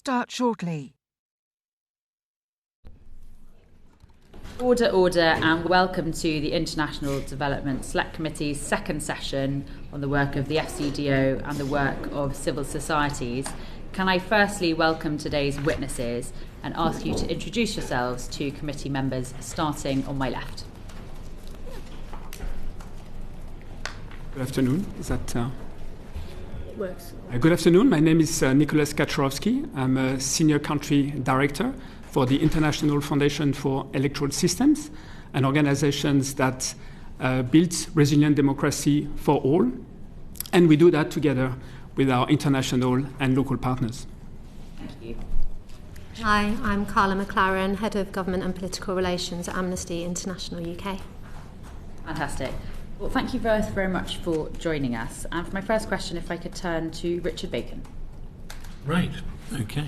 start shortly. Order, and welcome to the International Development Select Committee's second session on the work of the FCDO and the work of civil societies. Can I firstly welcome today's witnesses and ask you to introduce yourselves to committee members, starting on my left. Good afternoon. Is that works? Good afternoon. My name is Nicolas Kaczorowski. I'm a senior country director for the International Foundation for Electoral Systems, an organization that builds resilient democracy for all. And we do that together with our international and local partners. Thank you. Hi, I'm Karla, McLaren, Head of Government and Political Relations at Amnesty International UK. Fantastic. Well, thank you both very much for joining us. And for my first question, if I could turn to Richard Bacon. Right, okay.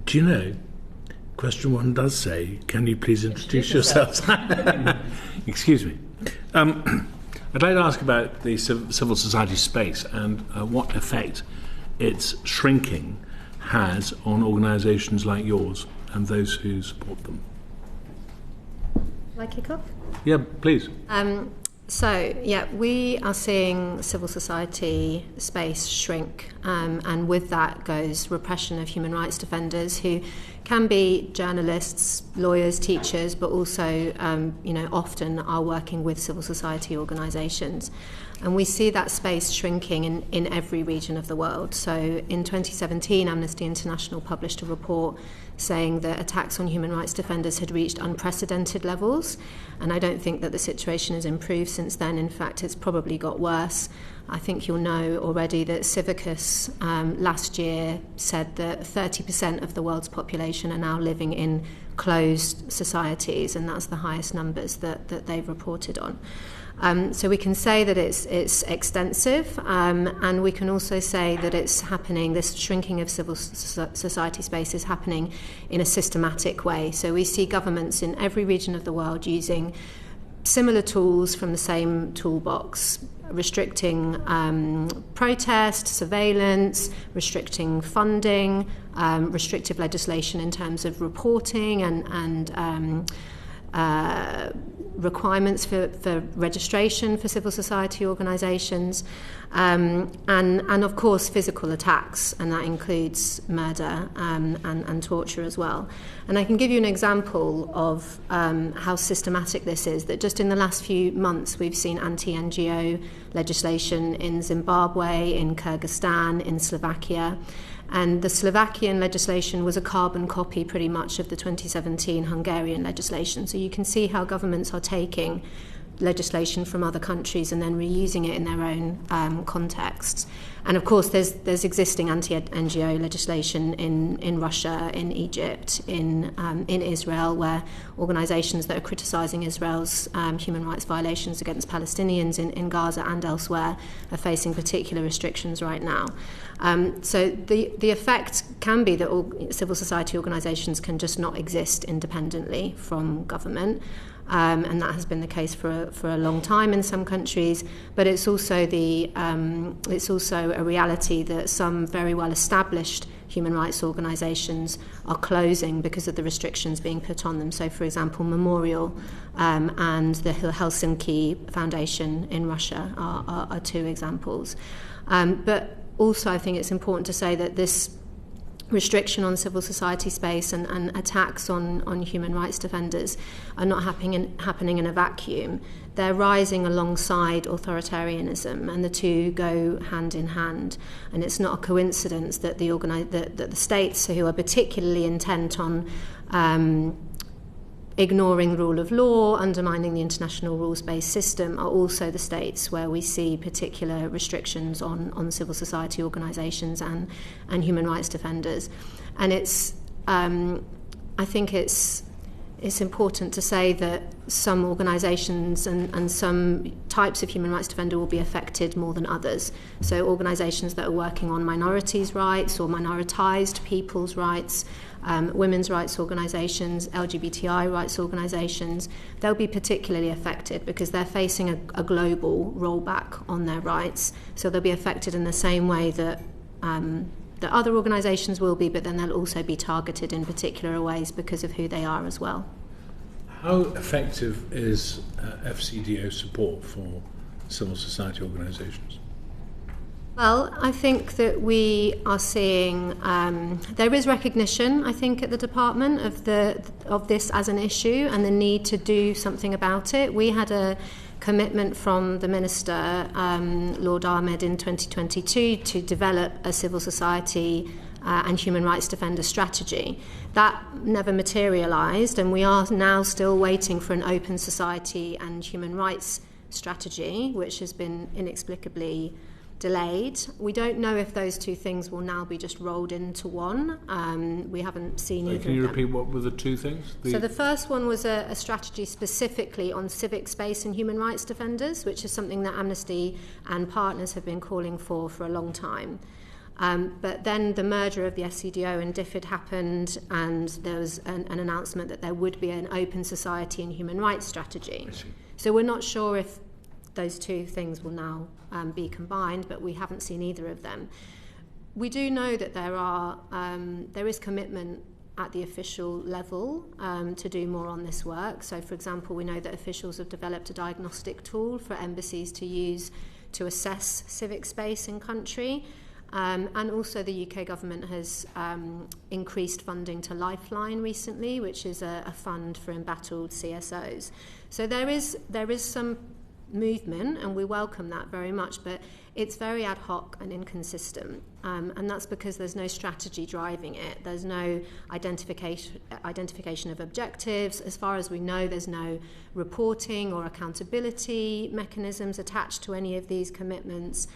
Do you know, question one does say, can you please introduce yourselves? Excuse me. I'd like to ask about the civil society space and what effect its shrinking has on organisations like yours and those who support them. Shall I kick off? Yeah, please. We are seeing civil society space shrink, and with that goes repression of human rights defenders who can be journalists, lawyers, teachers, but also, often are working with civil society organisations. And we see that space shrinking in every region of the world. So in 2017, Amnesty International published a report saying that attacks on human rights defenders had reached unprecedented levels. And I don't think that the situation has improved since then. In fact, it's probably got worse. I think you'll know already that Civicus last year said that 30% of the world's population are now living in closed societies, and that's the highest numbers that they've reported on. So we can say that it's extensive, and we can also say that it's happening, this shrinking of civil society space is happening in a systematic way. So we see governments in every region of the world using similar tools from the same toolbox, restricting protest, surveillance, restricting funding, restrictive legislation in terms of reporting and requirements for registration for civil society organisations, and of course physical attacks, and that includes murder and torture as well. And I can give you an example of how systematic this is, that just in the last few months we've seen anti-NGO legislation in Zimbabwe, in Kyrgyzstan, in Slovakia. And the Slovakian legislation was a carbon copy pretty much of the 2017 Hungarian legislation. So you can see how governments are taking legislation from other countries and then reusing it in their own contexts. And of course there's existing anti-NGO legislation in Russia, in Egypt, in Israel, where organisations that are criticising Israel's human rights violations against Palestinians in Gaza and elsewhere are facing particular restrictions right now. So the effect can be that civil society organisations can just not exist independently from government. And that has been the case for a long time in some countries, but it's also a reality that some very well established human rights organisations are closing because of the restrictions being put on them. So, for example, Memorial and the Helsinki Foundation in Russia are two examples. But also, I think it's important to say that this restriction on civil society space and attacks on human rights defenders are not happening in a vacuum. They're rising alongside authoritarianism, and the two go hand in hand. And it's not a coincidence that the states who are particularly intent on ignoring the rule of law, undermining the international rules-based system, are also the states where we see particular restrictions on civil society organisations and human rights defenders. And I think it's it's important to say that some organisations and some types of human rights defender will be affected more than others. So organisations that are working on minorities' rights or minoritised people's rights, women's rights organisations, LGBTI rights organisations, they'll be particularly affected because they're facing a global rollback on their rights. So they'll be affected in the same way that that other organisations will be, but then they'll also be targeted in particular ways because of who they are as well. How effective is FCDO support for civil society organisations? Well, I think that we are seeing there is recognition, I think, at the department of this as an issue and the need to do something about it. We had a commitment from the Minister, Lord Ahmed, in 2022 to develop a civil society and human rights defender strategy. That never materialised, and we are now still waiting for an open society and human rights strategy, which has been inexplicably delayed. We don't know if those two things will now be just rolled into one. We haven't seen either of them. Can you repeat what were the two things? So the first one was a strategy specifically on civic space and human rights defenders, which is something that Amnesty and partners have been calling for a long time. But then the merger of the FCDO and DFID happened, and there was an announcement that there would be an open society and human rights strategy. So we're not sure if those two things will now be combined, but we haven't seen either of them. We do know that there is commitment at the official level to do more on this work. So, for example, we know that officials have developed a diagnostic tool for embassies to use to assess civic space in country. And also the UK government has increased funding to Lifeline recently, which is a fund for embattled CSOs. So there is some movement, and we welcome that very much, but it's very ad hoc and inconsistent, and that's because there's no strategy driving it. There's no identification of objectives. As far as we know, there's no reporting or accountability mechanisms attached to any of these commitments.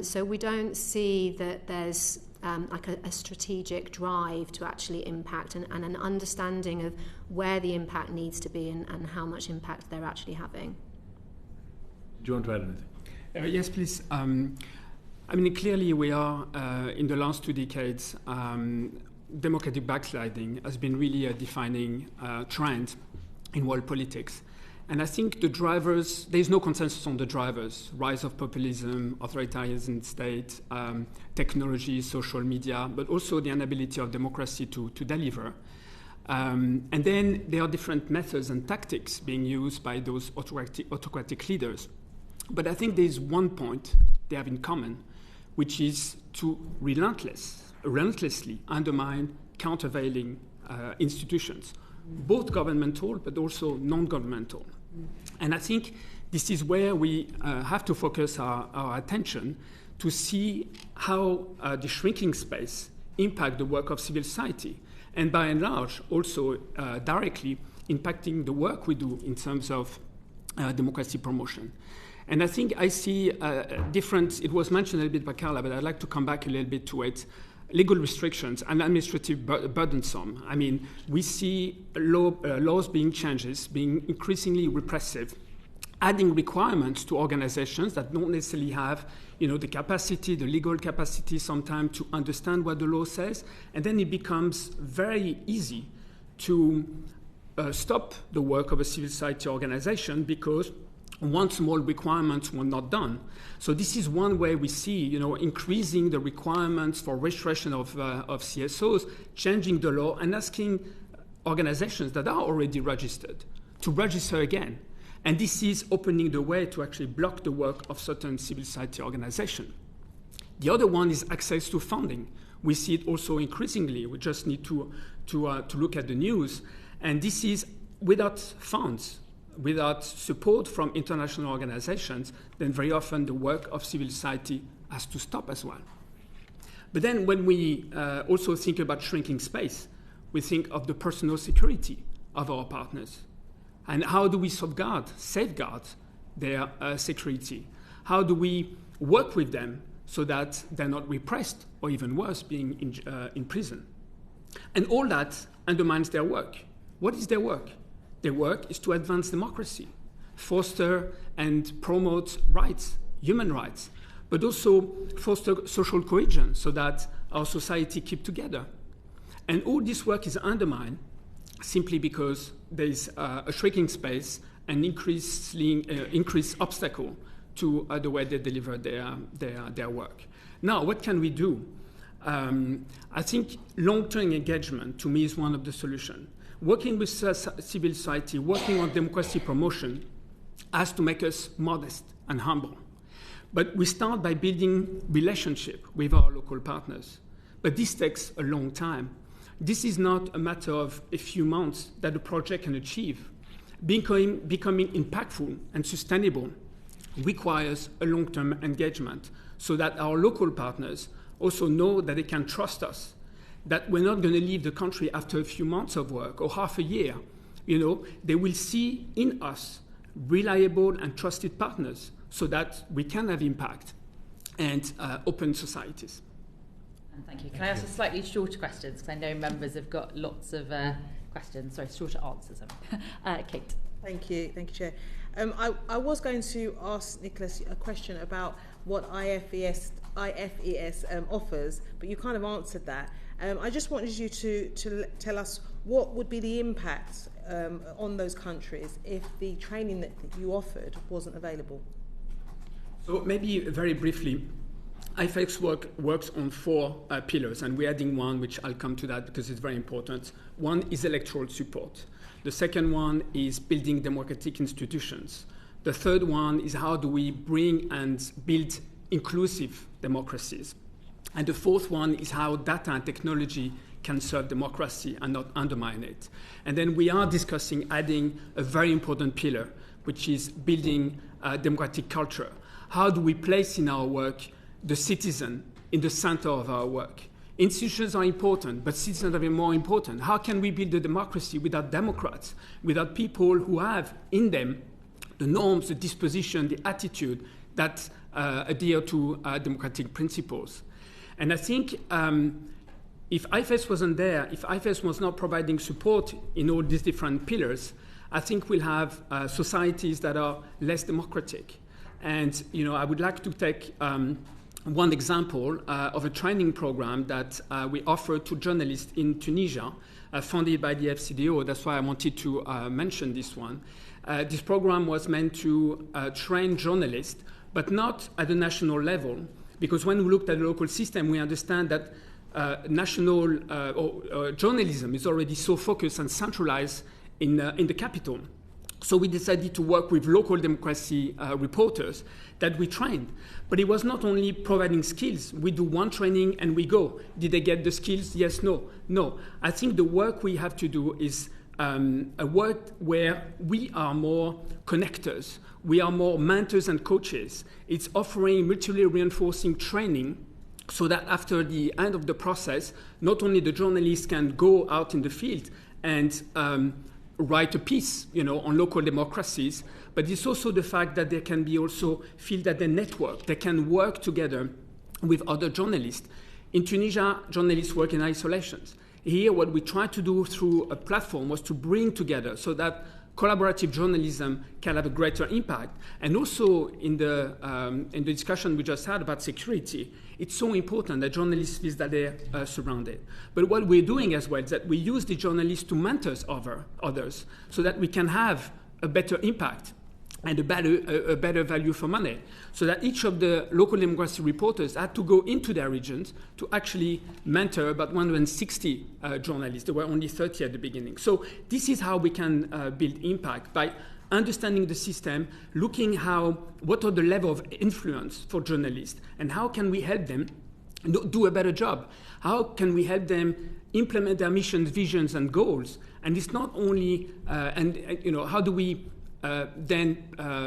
So we don't see that there's like a strategic drive to actually impact and an understanding of where the impact needs to be and how much impact they're actually having. Do you want to add anything? Yes, please. I mean, clearly we are, in the last 2 decades, democratic backsliding has been really a defining trend in world politics. And I think the drivers, there is no consensus on the drivers: rise of populism, authoritarian state, technology, social media, but also the inability of democracy to deliver. And then there are different methods and tactics being used by those autocratic leaders. But I think there is one point they have in common, which is to relentlessly undermine countervailing institutions, both governmental but also non-governmental. And I think this is where we have to focus our attention to see how the shrinking space impact the work of civil society, and by and large also directly impacting the work we do in terms of democracy promotion. And I think I see a difference. It was mentioned a little bit by Karla, but I'd like to come back a little bit to it. Legal restrictions and administrative burdensome. I mean, we see laws being changed, being increasingly repressive, adding requirements to organizations that don't necessarily have, the capacity, the legal capacity sometimes to understand what the law says. And then it becomes very easy to stop the work of a civil society organization because one small requirements were not done. So this is one way we see, increasing the requirements for registration of CSOs, changing the law, and asking organizations that are already registered to register again. And this is opening the way to actually block the work of certain civil society organizations. The other one is access to funding. We see it also increasingly. We just need to look at the news. And this is without funds, without support from international organizations, then very often the work of civil society has to stop as well. But then when we also think about shrinking space, we think of the personal security of our partners. And how do we safeguard their security? How do we work with them so that they're not repressed or even worse, being in prison? And all that undermines their work What is their work? Their work is to advance democracy, foster and promote rights, human rights, but also foster social cohesion so that our society keep together. And all this work is undermined simply because there is a shrinking space and increased obstacle to the way they deliver their work. Now, what can we do? I think long-term engagement, to me, is one of the solutions. Working with civil society, working on democracy promotion, has to make us modest and humble. But we start by building relationship with our local partners. But this takes a long time. This is not a matter of a few months that a project can achieve. Becoming impactful and sustainable requires a long-term engagement so that our local partners also know that they can trust us, that we're not going to leave the country after a few months of work or half a year. They will see in us reliable and trusted partners so that we can have impact and open societies. And thank you. Can I ask a slightly shorter questions? Because I know members have got lots of questions. Sorry, shorter answers. Kate. Thank you, Chair. I was going to ask Nicolas a question about what IFES offers, but you kind of answered that. I just wanted you to tell us what would be the impact on those countries if the training that you offered wasn't available. So maybe very briefly, IFEX works on 4 pillars, and we're adding one, which I'll come to that because it's very important. One is electoral support. The second one is building democratic institutions. The third one is how do we bring and build inclusive democracies. And the fourth one is how data and technology can serve democracy and not undermine it. And then we are discussing adding a very important pillar, which is building democratic culture. How do we place in our work the citizen in the center of our work? Institutions are important, but citizens are even more important. How can we build a democracy without democrats, without people who have in them the norms, the disposition, the attitude that adhere to democratic principles? And I think if IFES wasn't there, if IFES was not providing support in all these different pillars, I think we'll have societies that are less democratic. And I would like to take one example of a training program that we offer to journalists in Tunisia, funded by the FCDO. That's why I wanted to mention this one. This program was meant to train journalists, but not at the national level, because when we looked at the local system, we understand that national journalism is already so focused and centralized in the capital. So we decided to work with local democracy reporters that we trained. But it was not only providing skills. We do one training and we go. Did they get the skills? Yes, no. No. I think the work we have to do is a work where we are more connectors. We are more mentors and coaches. It's offering mutually reinforcing training so that after the end of the process, not only the journalists can go out in the field and write a piece, on local democracies, but it's also the fact that they can be also feel that they network, they can work together with other journalists. In Tunisia, journalists work in isolations. Here, what we tried to do through a platform was to bring together so that collaborative journalism can have a greater impact. And also in the discussion we just had about security, it's so important that journalists feel that they're surrounded. But what we're doing as well is that we use the journalists to mentor others so that we can have a better impact and a better value for money, so that each of the local democracy reporters had to go into their regions to actually mentor about 160 journalists. There were only 30 at the beginning. So this is how we can build impact, by understanding the system, looking what are the level of influence for journalists, and how can we help them do a better job? How can we help them implement their missions, visions, and goals? And it's not only, how do we then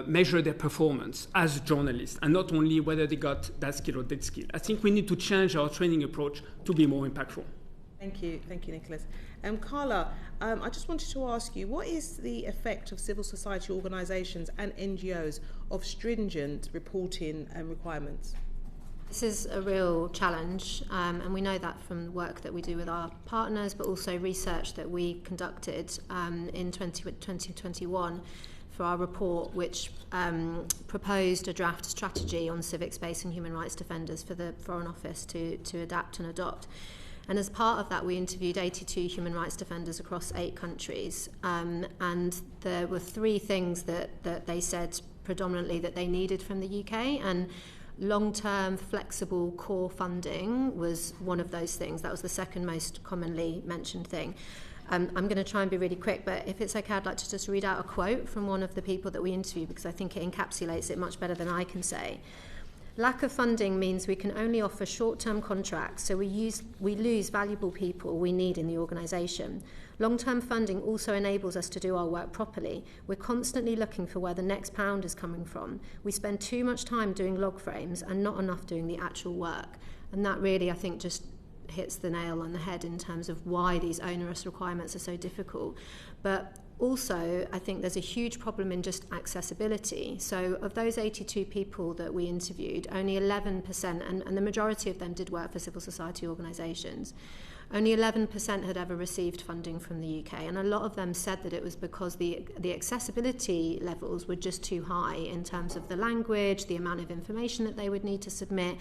measure their performance as journalists, and not only whether they got that skill or that skill. I think we need to change our training approach to be more impactful. Thank you, Nicolas. Karla, I just wanted to ask you, what is the effect of civil society organisations and NGOs of stringent reporting requirements? This is a real challenge, and we know that from work that we do with our partners, but also research that we conducted in 2021 for our report, which proposed a draft strategy on civic space and human rights defenders for the Foreign Office to adapt and adopt. And as part of that, we interviewed 82 human rights defenders across 8 countries, and there were 3 things that they said predominantly that they needed from the UK, and long-term flexible core funding was one of those things. That was the second most commonly mentioned thing. I'm going to try and be really quick, but if it's okay, I'd like to just read out a quote from one of the people that we interviewed, because I think it encapsulates it much better than I can say. Lack of funding means we can only offer short-term contracts, so we lose valuable people we need in the organisation. Long-term funding also enables us to do our work properly. We're constantly looking for where the next pound is coming from. We spend too much time doing log frames and not enough doing the actual work. And that really, I think, just hits the nail on the head in terms of why these onerous requirements are so difficult. But also, I think there's a huge problem in just accessibility. So of those 82 people that we interviewed, only 11%, and the majority of them did work for civil society organisations, only 11% had ever received funding from the UK. And a lot of them said that it was because the accessibility levels were just too high in terms of the language, the amount of information that they would need to submit.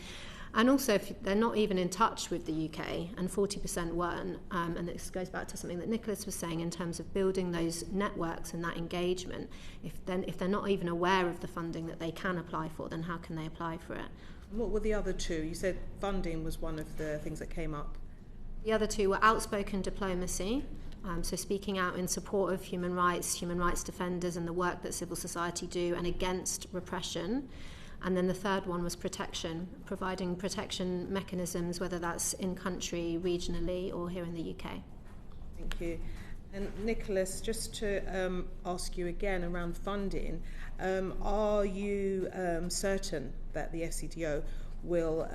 And also, if they're not even in touch with the UK, and 40% weren't, and this goes back to something that Nicolas was saying in terms of building those networks and that engagement. If they're not even aware of the funding that they can apply for, then how can they apply for it? What were the other 2? You said funding was one of the things that came up. The other 2 were outspoken diplomacy, so speaking out in support of human rights defenders and the work that civil society do, and against repression. And then the third one was protection, providing protection mechanisms, whether that's in country, regionally, or here in the UK. Thank you. And Nicolas, just to ask you again around funding, are you certain that the FCDO will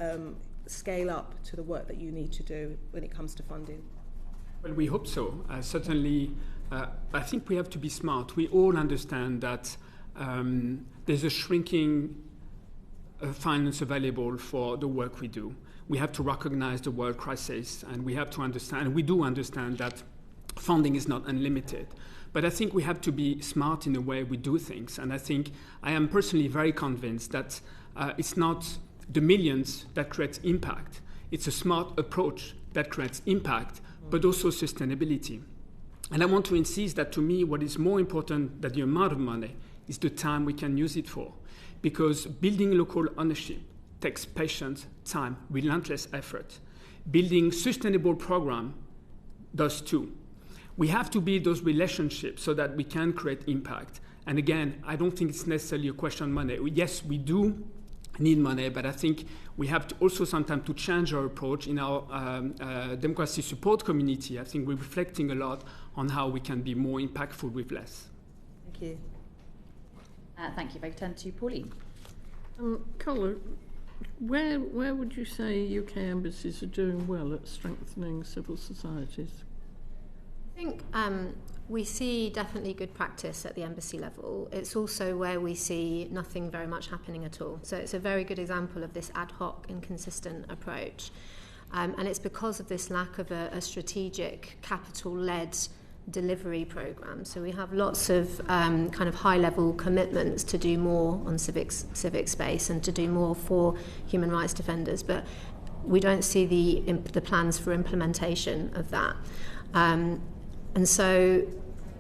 scale up to the work that you need to do when it comes to funding? Well, we hope so. Certainly, I think we have to be smart. We all understand that there's a shrinking finance available for the work we do. We have to recognize the world crisis, and we have to understand, and we do understand, that funding is not unlimited. But I think we have to be smart in the way we do things. And I think I am personally very convinced that it's not the millions that creates impact. It's a smart approach that creates impact, but also sustainability. And I want to insist that, to me, what is more important than the amount of money is the time we can use it for. Because building local ownership takes patience, time, relentless effort. Building sustainable program does too. We have to build those relationships so that we can create impact. And again, I don't think it's necessarily a question of money. Yes, we do need money, but I think we have to also sometimes to change our approach in our democracy support community. I think we're reflecting a lot on how we can be more impactful with less. Thank you. Thank you. If I turn to Pauline. Karla, where would you say UK embassies are doing well at strengthening civil societies? I think we see definitely good practice at the embassy level. It's also where we see nothing very much happening at all. So it's a very good example of this ad hoc, inconsistent approach. And it's because of this lack of a strategic, capital-led delivery program. So we have lots of kind of high-level commitments to do more on civic space and to do more for human rights defenders, but we don't see the plans for implementation of that. And so,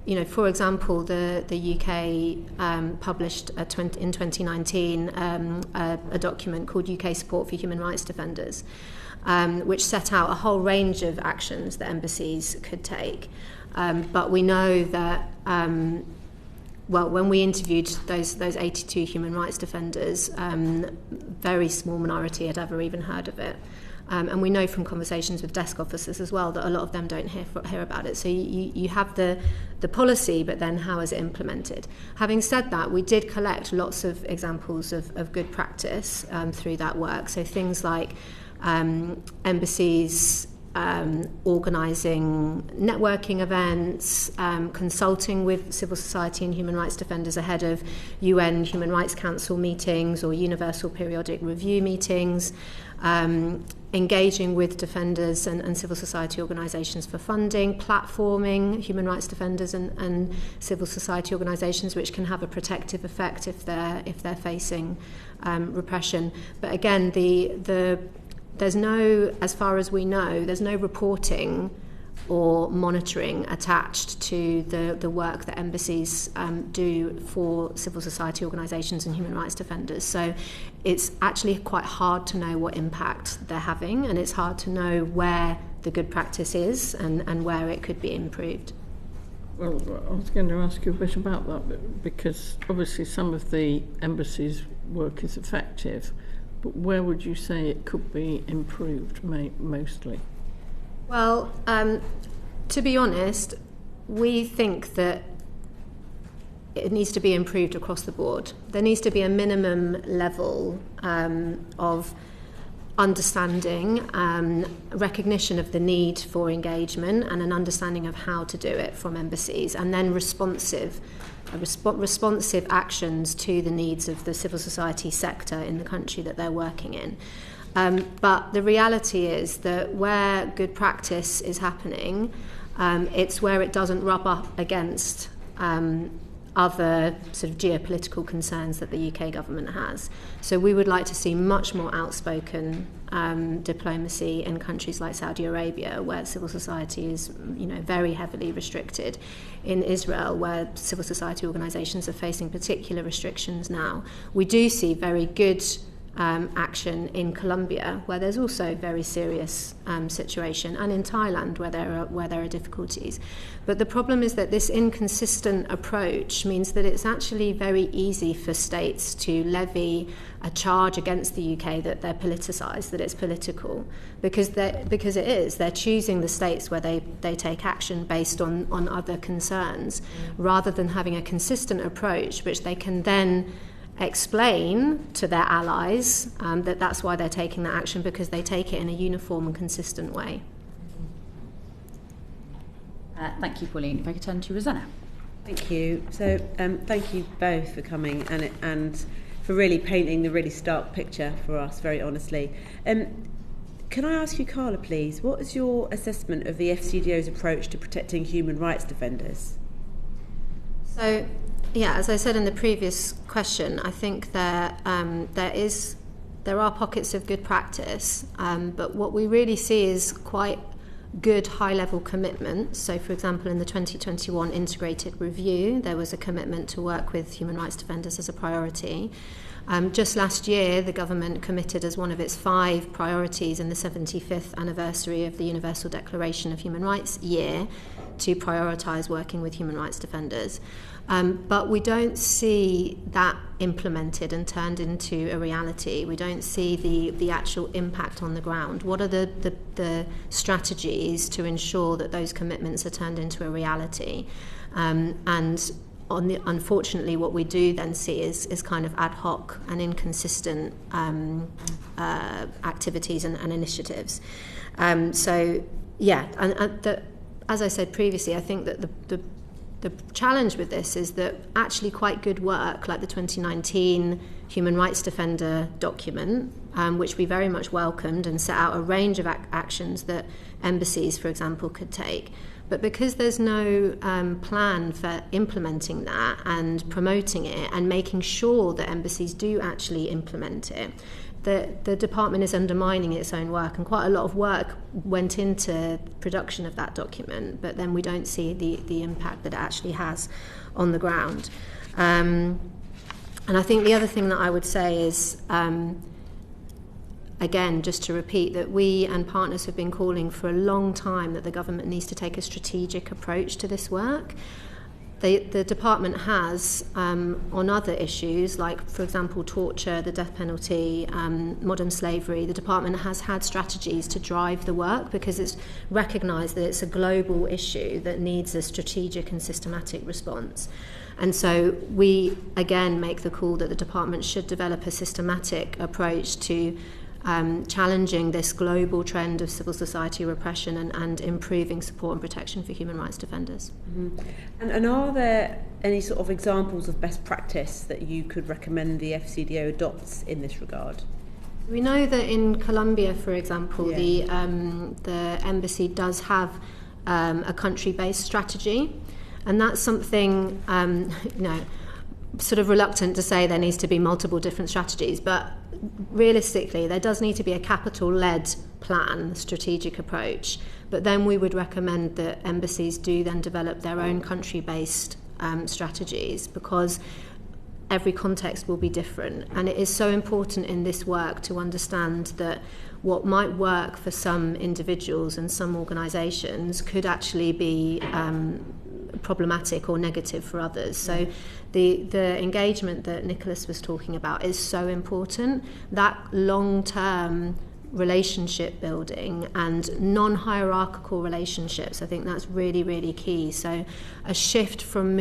you know, for example, the UK published in 2019 a document called UK Support for Human Rights Defenders, which set out a whole range of actions that embassies could take. But we know that, when we interviewed those 82 human rights defenders, very small minority had ever even heard of it. And we know from conversations with desk officers as well that a lot of them don't hear about it. So you have the policy, but then how is it implemented? Having said that, we did collect lots of examples of good practice through that work. So things like embassies organising networking events, consulting with civil society and human rights defenders ahead of UN Human Rights Council meetings or Universal Periodic Review meetings, engaging with defenders and civil society organisations for funding, platforming human rights defenders and civil society organisations, which can have a protective effect if they're facing repression. But again, there's no, as far as we know, there's no reporting or monitoring attached to the work that embassies do for civil society organisations and human rights defenders. So it's actually quite hard to know what impact they're having, and it's hard to know where the good practice is and where it could be improved. Well, I was going to ask you a bit about that, because obviously some of the embassies' work is effective, but where would you say it could be improved mostly? Well, to be honest, we think that it needs to be improved across the board. There needs to be a minimum level of understanding, recognition of the need for engagement, and an understanding of how to do it from embassies, and then responsive actions to the needs of the civil society sector in the country that they're working in. But the reality is that where good practice is happening, it's where it doesn't rub up against other sort of geopolitical concerns that the UK government has. So we would like to see much more outspoken diplomacy in countries like Saudi Arabia, where civil society is, very heavily restricted. In Israel, where civil society organisations are facing particular restrictions now. We do see very good action in Colombia, where there's also a very serious situation, and in Thailand, where there are difficulties. But the problem is that this inconsistent approach means that it's actually very easy for states to levy a charge against the UK that they're politicised, that it's political, because it is. They're choosing the states where they take action based on other concerns, rather than having a consistent approach which they can then explain to their allies that that's why they're taking that action, because they take it in a uniform and consistent way. Thank you, Pauline. If I could turn to Rosanna. Thank you. So thank you both for coming and for really painting the really stark picture for us, very honestly. Can I ask you, Karla, please, what is your assessment of the FCDO's approach to protecting human rights defenders? So, yeah, as I said in the previous question, I think there are pockets of good practice, but what we really see is quite good high-level commitment. So, for example, in the 2021 integrated review, there was a commitment to work with human rights defenders as a priority. Just last year, the government committed as one of its 5 priorities in the 75th anniversary of the Universal Declaration of Human Rights year to prioritise working with human rights defenders. But we don't see that implemented and turned into a reality. We don't see the actual impact on the ground. What are the strategies to ensure that those commitments are turned into a reality? Unfortunately, what we do then see is kind of ad hoc and inconsistent activities and initiatives. As I said previously, I think that the challenge with this is that actually quite good work, like the 2019 Human Rights Defender document, which we very much welcomed and set out a range of actions that embassies, for example, could take. But because there's no plan for implementing that and promoting it and making sure that embassies do actually implement it, the department is undermining its own work, and quite a lot of work went into production of that document, but then we don't see the impact that it actually has on the ground. And I think the other thing that I would say is, again, just to repeat, that we and partners have been calling for a long time that the government needs to take a strategic approach to this work. The department has, on other issues, like, for example, torture, the death penalty, modern slavery, the department has had strategies to drive the work because it's recognised that it's a global issue that needs a strategic and systematic response. And so we, again, make the call that the department should develop a systematic approach to challenging this global trend of civil society repression and improving support and protection for human rights defenders. Mm-hmm. And are there any sort of examples of best practice that you could recommend the FCDO adopts in this regard? We know that in Colombia, for example, the embassy does have a country-based strategy, and that's something, sort of reluctant to say there needs to be multiple different strategies, but realistically there does need to be a capital-led plan, strategic approach, but then we would recommend that embassies do then develop their own country-based strategies, because every context will be different, and it is so important in this work to understand that what might work for some individuals and some organisations could actually be problematic or negative for others. So the engagement that Nicolas was talking about is so important. That long-term relationship building and non-hierarchical relationships, I think that's really, really key. So a shift from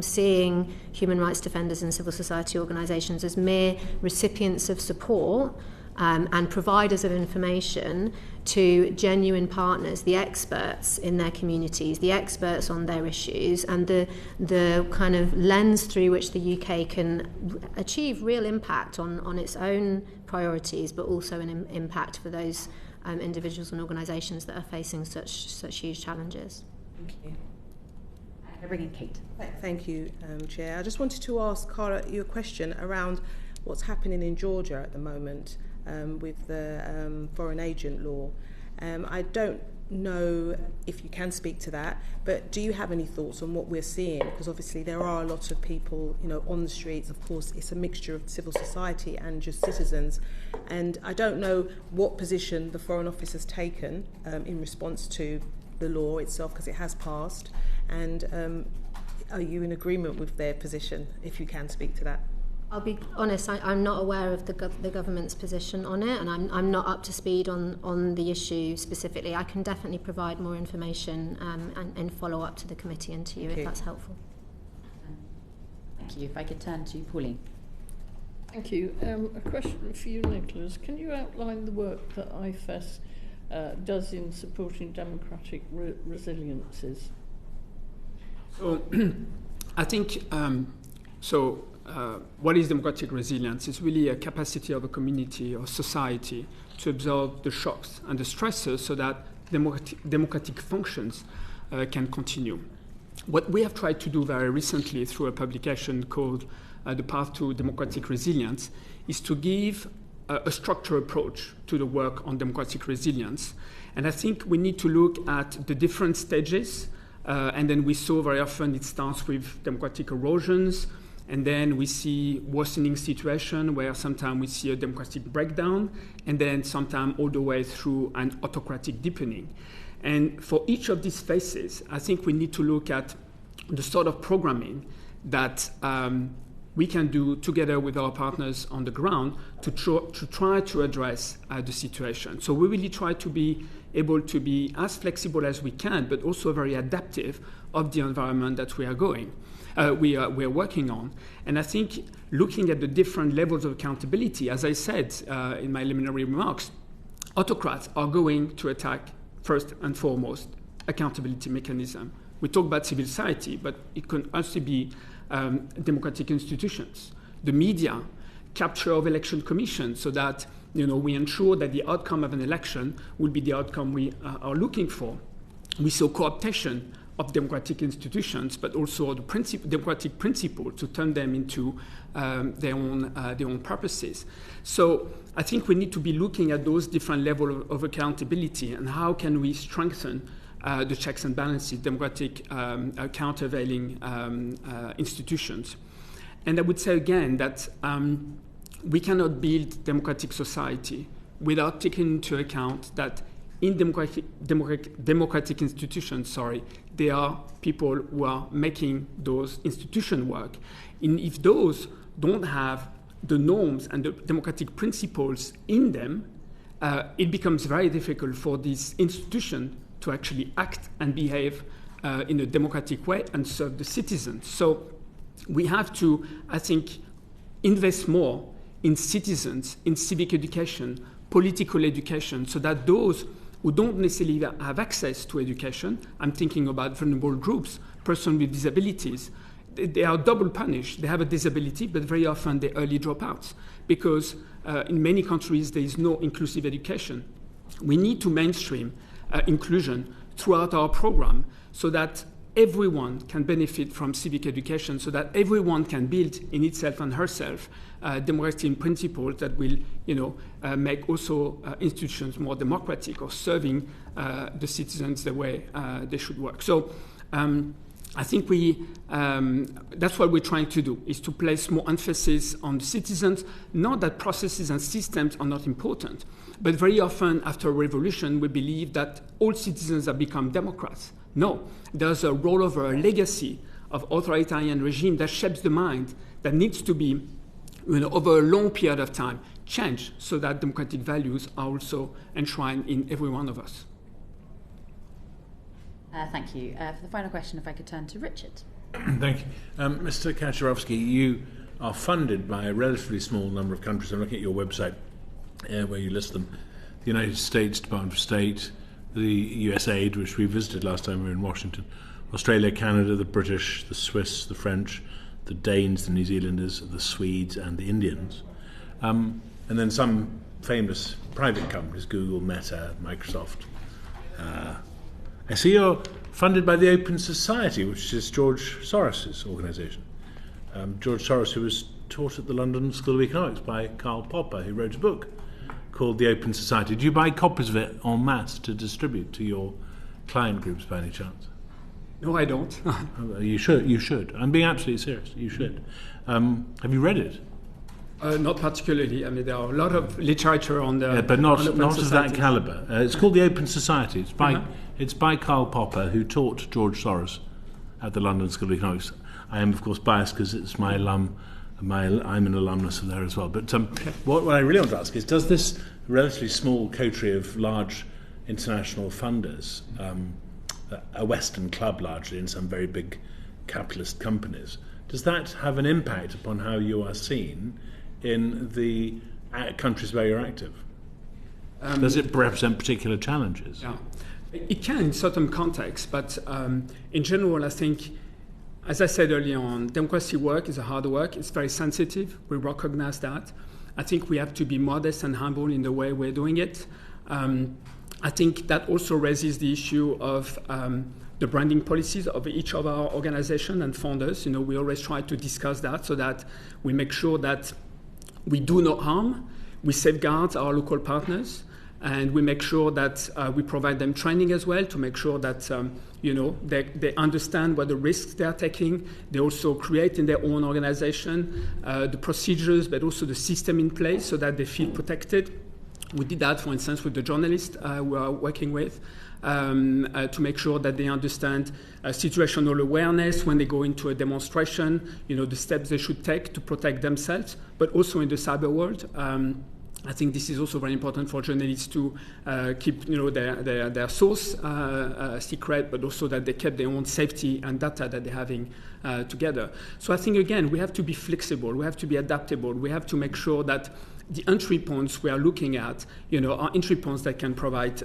seeing human rights defenders and civil society organisations as mere recipients of support and providers of information to genuine partners, the experts in their communities, the experts on their issues, and the kind of lens through which the UK can achieve real impact on its own priorities, but also an impact for those individuals and organisations that are facing such huge challenges. Thank you. I bring in Kate. Thank you, Chair. I just wanted to ask Karla your question around what's happening in Georgia at the moment with the foreign agent law. I don't know if you can speak to that, but do you have any thoughts on what we're seeing? Because obviously there are a lot of people, on the streets. Of course, it's a mixture of civil society and just citizens. And I don't know what position the Foreign Office has taken in response to the law itself, because it has passed. And are you in agreement with their position, if you can speak to that? I'll be honest, I'm not aware of the government's position on it, and I'm not up to speed on the issue specifically. I can definitely provide more information and follow up to the committee and to you if that's helpful. Thank you. If I could turn to Pauline. Thank you. A question for you, Nicolas. Can you outline the work that IFES does in supporting democratic resiliences? So, I think what is democratic resilience? It's really a capacity of a community or society to absorb the shocks and the stresses so that democratic functions can continue. What we have tried to do very recently through a publication called The Path to Democratic Resilience is to give a structured approach to the work on democratic resilience. And I think we need to look at the different stages, and then we saw very often it starts with democratic erosions, and then we see worsening situation where sometimes we see a democratic breakdown, and then sometimes all the way through an autocratic deepening. And for each of these phases, I think we need to look at the sort of programming that we can do together with our partners on the ground to try to address the situation. So we really try to be able to be as flexible as we can, but also very adaptive of the environment that we are working on. And I think looking at the different levels of accountability, as I said in my preliminary remarks, autocrats are going to attack first and foremost accountability mechanism. We talk about civil society, but it can also be democratic institutions, the media, capture of election commissions, so that we ensure that the outcome of an election will be the outcome we are looking for. We saw co-optation of democratic institutions, but also the democratic principle to turn them into their own purposes. So I think we need to be looking at those different levels of accountability and how can we strengthen the checks and balances, democratic countervailing institutions. And I would say again that we cannot build democratic society without taking into account that in democratic institutions, there are people who are making those institutions work. And if those don't have the norms and the democratic principles in them, it becomes very difficult for these institutions to actually act and behave in a democratic way and serve the citizens. So we have to, I think, invest more in citizens, in civic education, political education, so that those who don't necessarily have access to education, I'm thinking about vulnerable groups, persons with disabilities, they are double punished. They have a disability, but very often they're early dropouts because in many countries there is no inclusive education. We need to mainstream inclusion throughout our program so that everyone can benefit from civic education, so that everyone can build in itself and herself democratic principles that will, make also institutions more democratic or serving the citizens the way they should work. So I think that's what we're trying to do, is to place more emphasis on the citizens. Not that processes and systems are not important, but very often after a revolution, we believe that all citizens have become democrats. No, there's a rollover, a legacy of authoritarian regime that shapes the mind that needs to be, over a long period of time, changed so that democratic values are also enshrined in every one of us. Thank you. For the final question, if I could turn to Richard. Thank you. Mr. Kaczorowski, you are funded by a relatively small number of countries. I'm looking at your website where you list them. The United States Department of State, the USAID, which we visited last time we were in Washington, Australia, Canada, the British, the Swiss, the French, the Danes, the New Zealanders, the Swedes, and the Indians. And then some famous private companies, Google, Meta, Microsoft. I see you're funded by the Open Society, which is George Soros' organisation. George Soros, who was taught at the London School of Economics by Karl Popper, who wrote a book called The Open Society. Do you buy copies of it en masse to distribute to your client groups by any chance? No, I don't. You should. You should. I'm being absolutely serious. You should. Have you read it? Not particularly. I mean, there are a lot of literature on the... but not of that calibre. It's called The Open Society. It's by Karl Popper, who taught George Soros at the London School of Economics. I am, of course, biased because it's my I'm an alumnus of there as well. But what I really want to ask is, does this relatively small coterie of large international funders, a Western club largely in some very big capitalist companies, does that have an impact upon how you are seen in the countries where you're active? Does it represent particular challenges? Yeah. It can in certain contexts, but in general, I think, as I said earlier on, democracy work is a hard work. It's very sensitive. We recognize that. I think we have to be modest and humble in the way we're doing it. I think that also raises the issue of the branding policies of each of our organizations and founders. We always try to discuss that so that we make sure that we do no harm, we safeguard our local partners, and we make sure that we provide them training as well to make sure that they understand what the risks they are taking. They also create in their own organization the procedures, but also the system in place so that they feel protected. We did that, for instance, with the journalists we are working with to make sure that they understand situational awareness when they go into a demonstration, the steps they should take to protect themselves, but also in the cyber world. I think this is also very important for journalists to keep, their source secret, but also that they keep their own safety and data that they're having together. So I think, again, we have to be flexible. We have to be adaptable. We have to make sure that the entry points we are looking at, are entry points that can provide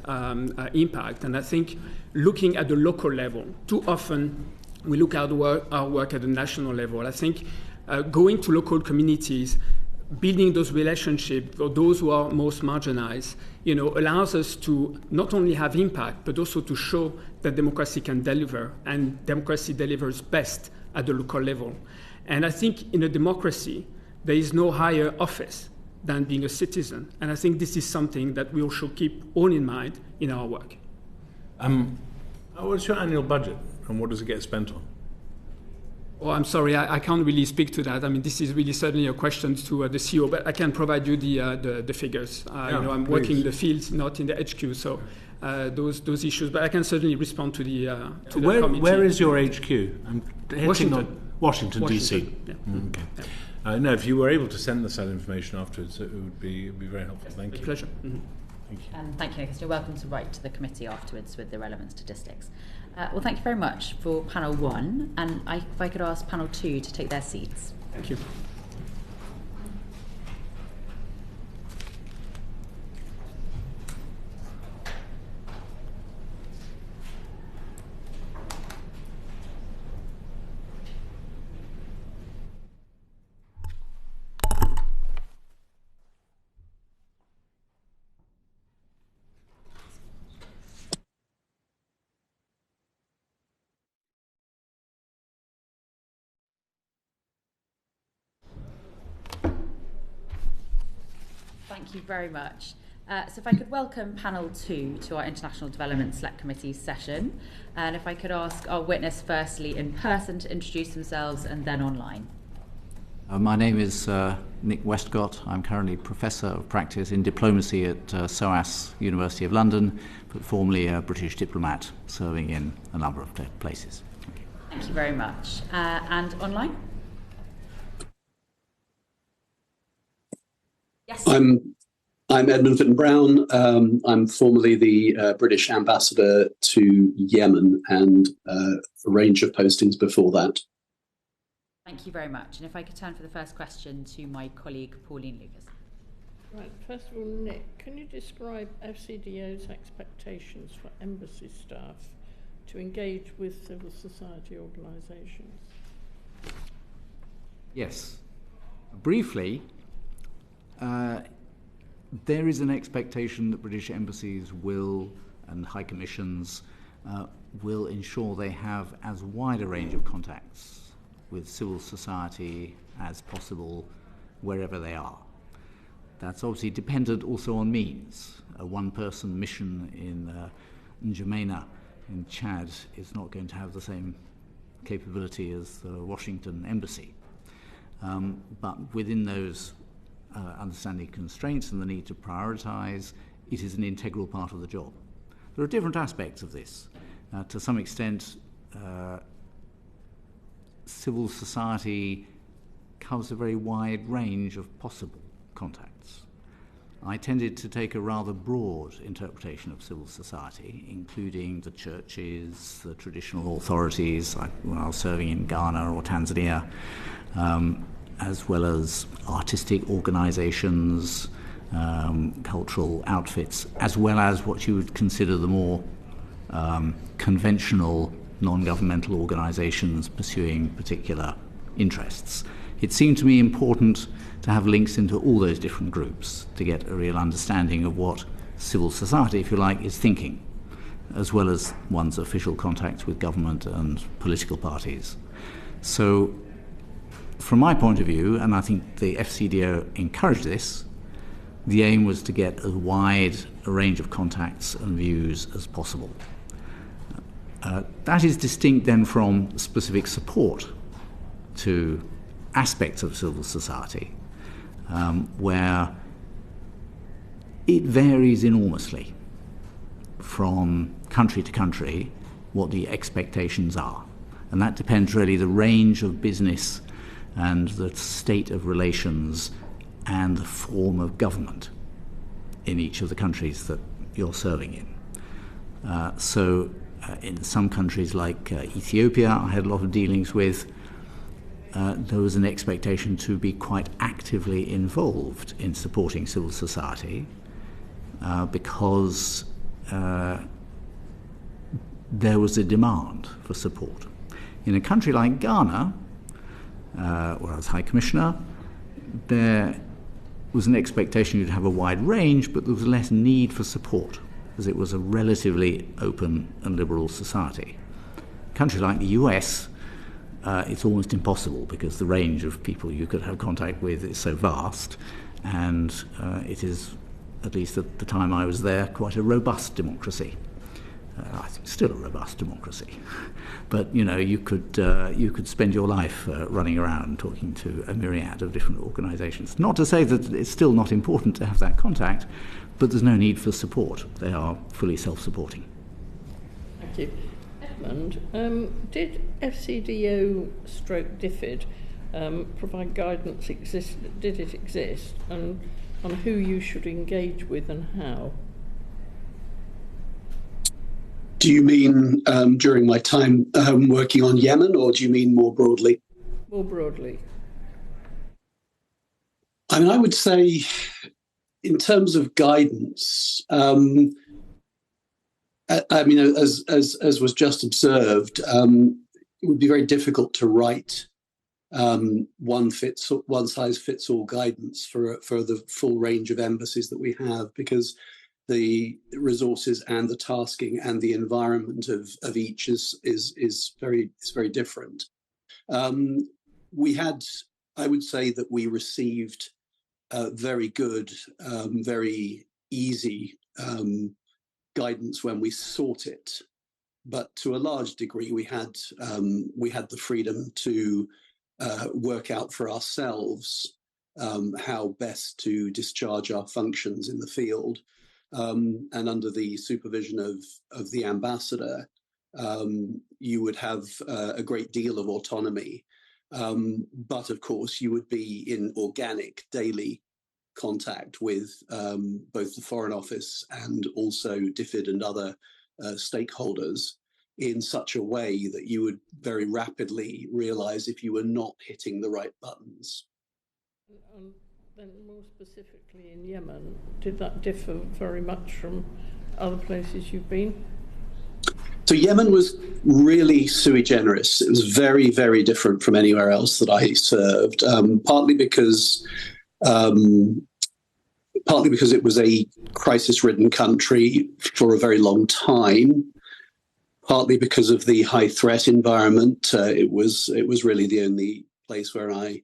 impact. And I think looking at the local level, too often we look at our work at the national level. I think going to local communities, building those relationships for those who are most marginalized, allows us to not only have impact, but also to show that democracy can deliver, and democracy delivers best at the local level. And I think in a democracy, there is no higher office than being a citizen. And I think this is something that we also keep all in mind in our work. What's your annual budget, and what does it get spent on? Oh, I'm sorry, I can't really speak to that. I mean, this is really certainly a question to the CEO, but I can provide you the figures. I'm please. working in the field, not in the HQ, so those issues. But I can certainly respond to the committee. Where is your HQ? I'm Washington. Washington, D.C. Yeah. Okay. Yeah. No, if you were able to send us that information afterwards, it would be very helpful. Thank you. A pleasure. Mm-hmm. Thank you. And thank you, Nicolas. You're welcome to write to the committee afterwards with the relevant statistics. Well, thank you very much for panel 1, and if I could ask panel 2 to take their seats. Thank you. Thank you very much. So if I could welcome panel 2 to our International Development Select Committee session, and if I could ask our witness firstly in person to introduce themselves and then online. My name is Nick Westcott. I'm currently Professor of Practice in Diplomacy at SOAS, University of London, but formerly a British diplomat serving in a number of places. Thank you very much. And online? Yes. I'm Edmund Fitton-Brown. I'm formerly the British ambassador to Yemen and a range of postings before that. Thank you very much. And if I could turn for the first question to my colleague, Pauline Lucas. Right, first of all, Nick, can you describe FCDO's expectations for embassy staff to engage with civil society organisations? Yes. Briefly, there is an expectation that British embassies will, and high commissions, will ensure they have as wide a range of contacts with civil society as possible wherever they are. That's obviously dependent also on means. A one-person mission in N'Djamena in Chad is not going to have the same capability as the Washington embassy. But within those understanding constraints and the need to prioritise, it is an integral part of the job. There are different aspects of this. To some extent, civil society covers a very wide range of possible contacts. I tended to take a rather broad interpretation of civil society, including the churches, the traditional authorities, like when I was serving in Ghana or Tanzania, as well as artistic organisations, cultural outfits, as well as what you would consider the more conventional non-governmental organisations pursuing particular interests. It seemed to me important to have links into all those different groups to get a real understanding of what civil society, if you like, is thinking, as well as one's official contacts with government and political parties. So, from my point of view, and I think the FCDO encouraged this, the aim was to get as wide a range of contacts and views as possible. That is distinct then from specific support to aspects of civil society, where it varies enormously from country to country what the expectations are. And that depends really the range of business and the state of relations and the form of government in each of the countries that you're serving in. So in some countries like Ethiopia, I had a lot of dealings with, there was an expectation to be quite actively involved in supporting civil society because there was a demand for support. In a country like Ghana, where I was High Commissioner, there was an expectation you'd have a wide range, but there was less need for support, because it was a relatively open and liberal society. A country like the US, it's almost impossible, because the range of people you could have contact with is so vast, and it is, at least at the time I was there, quite a robust democracy. I think still a robust democracy, but you could spend your life running around talking to a myriad of different organisations. Not to say that it's still not important to have that contact, but there's no need for support. They are fully self-supporting. Thank you. Edmund, did FCDO/DFID provide guidance? Did it exist, and on who you should engage with and how? Do you mean during my time working on Yemen, or do you mean more broadly? More broadly. I mean, I would say, in terms of guidance, I mean, as was just observed, it would be very difficult to write one size fits all guidance for the full range of embassies that we have, because the resources and the tasking and the environment of each is very different. We had, I would say that we received very good, very easy guidance when we sought it. But to a large degree, we had the freedom to work out for ourselves how best to discharge our functions in the field, and under the supervision of the ambassador, you would have a great deal of autonomy. But of course, you would be in organic daily contact with both the Foreign Office and also DFID and other stakeholders in such a way that you would very rapidly realize if you were not hitting the right buttons. Then more specifically in Yemen, did that differ very much from other places you've been? So Yemen was really sui generis. It was very, very different from anywhere else that I served, partly because it was a crisis-ridden country for a very long time, partly because of the high threat environment. It was really the only place where I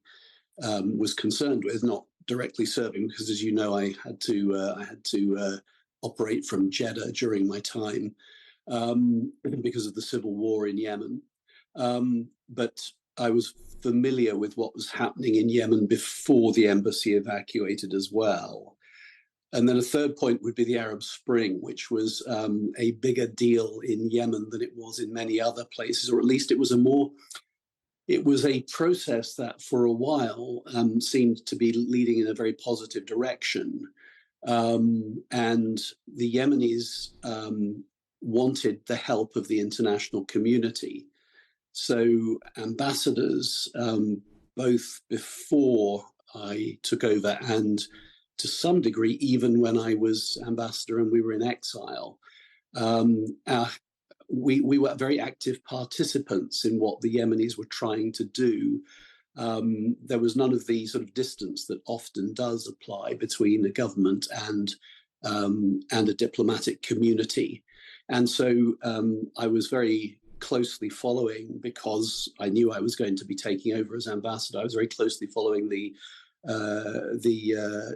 was concerned with, not directly serving, because as you know, I had to operate from Jeddah during my time because of the civil war in Yemen. But I was familiar with what was happening in Yemen before the embassy evacuated as well. And then a third point would be the Arab Spring, which was a bigger deal in Yemen than it was in many other places, or at least it was a process that for a while seemed to be leading in a very positive direction. And the Yemenis wanted the help of the international community. So ambassadors, both before I took over and to some degree, even when I was ambassador and we were in exile, we were very active participants in what the Yemenis were trying to do. There was none of the sort of distance that often does apply between a government and a diplomatic community. And so I was very closely following, because I knew I was going to be taking over as ambassador. I was very closely following the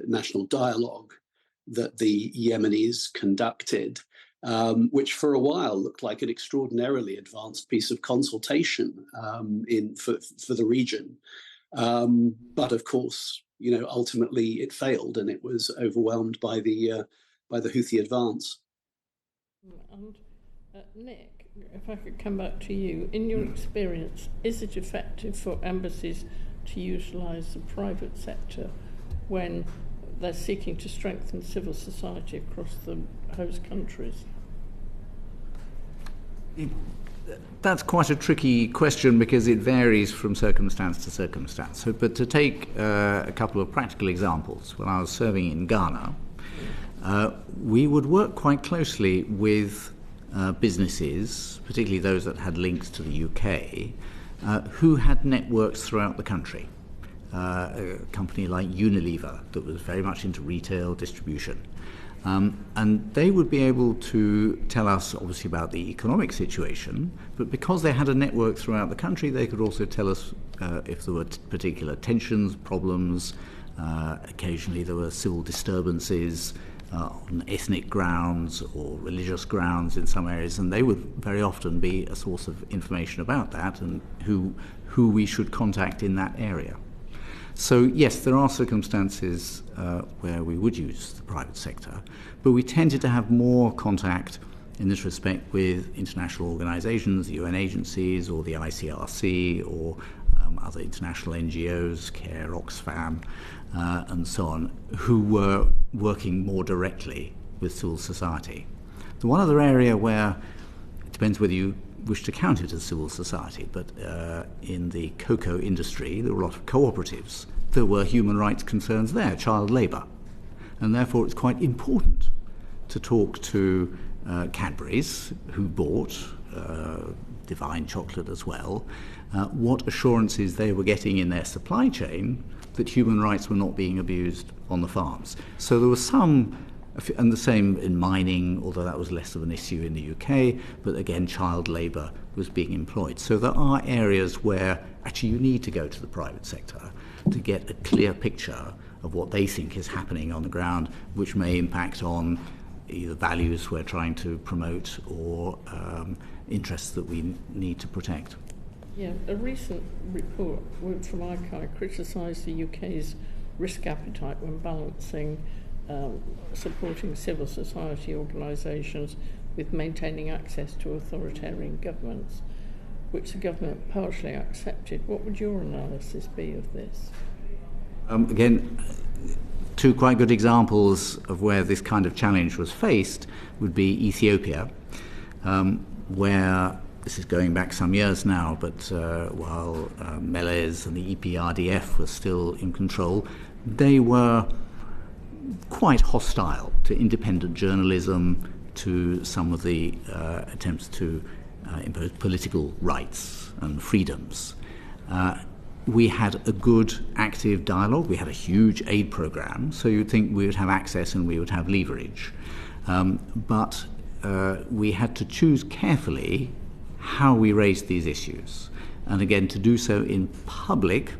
national dialogue that the Yemenis conducted, which for a while looked like an extraordinarily advanced piece of consultation for the region. But of course, ultimately it failed, and it was overwhelmed by the Houthi advance. And Nick, if I could come back to you, in your experience, is it effective for embassies to utilise the private sector when they're seeking to strengthen civil society across the host countries? That's quite a tricky question, because it varies from circumstance to circumstance. But to take a couple of practical examples, when I was serving in Ghana, we would work quite closely with businesses, particularly those that had links to the UK, who had networks throughout the country. A company like Unilever that was very much into retail distribution. And they would be able to tell us, obviously, about the economic situation, but because they had a network throughout the country, they could also tell us if there were particular tensions, problems. Occasionally there were civil disturbances on ethnic grounds or religious grounds in some areas, and they would very often be a source of information about that and who we should contact in that area. So yes, there are circumstances where we would use the private sector, but we tended to have more contact in this respect with international organizations, the UN agencies or the ICRC or other international NGOs, CARE, Oxfam, and so on, who were working more directly with civil society. The one other area where it depends whether you wish to count it as civil society, but in the cocoa industry, there were a lot of cooperatives. There were human rights concerns there, child labour. And therefore it's quite important to talk to Cadbury's, who bought Divine chocolate as well, what assurances they were getting in their supply chain that human rights were not being abused on the farms. So there was some, and the same in mining, although that was less of an issue in the UK, but again, child labour was being employed. So there are areas where actually you need to go to the private sector to get a clear picture of what they think is happening on the ground, which may impact on either values we're trying to promote or interests that we need to protect. Yeah, a recent report from ICAI criticised the UK's risk appetite when balancing supporting civil society organisations with maintaining access to authoritarian governments, which the government partially accepted. What would your analysis be of this? Again, two quite good examples of where this kind of challenge was faced would be Ethiopia, where this is going back some years now, but while Meles and the EPRDF were still in control, they were quite hostile to independent journalism, to some of the attempts to impose political rights and freedoms. We had a good, active dialogue. We had a huge aid program, so you'd think we would have access and we would have leverage. But we had to choose carefully how we raised these issues. And again, to do so in public,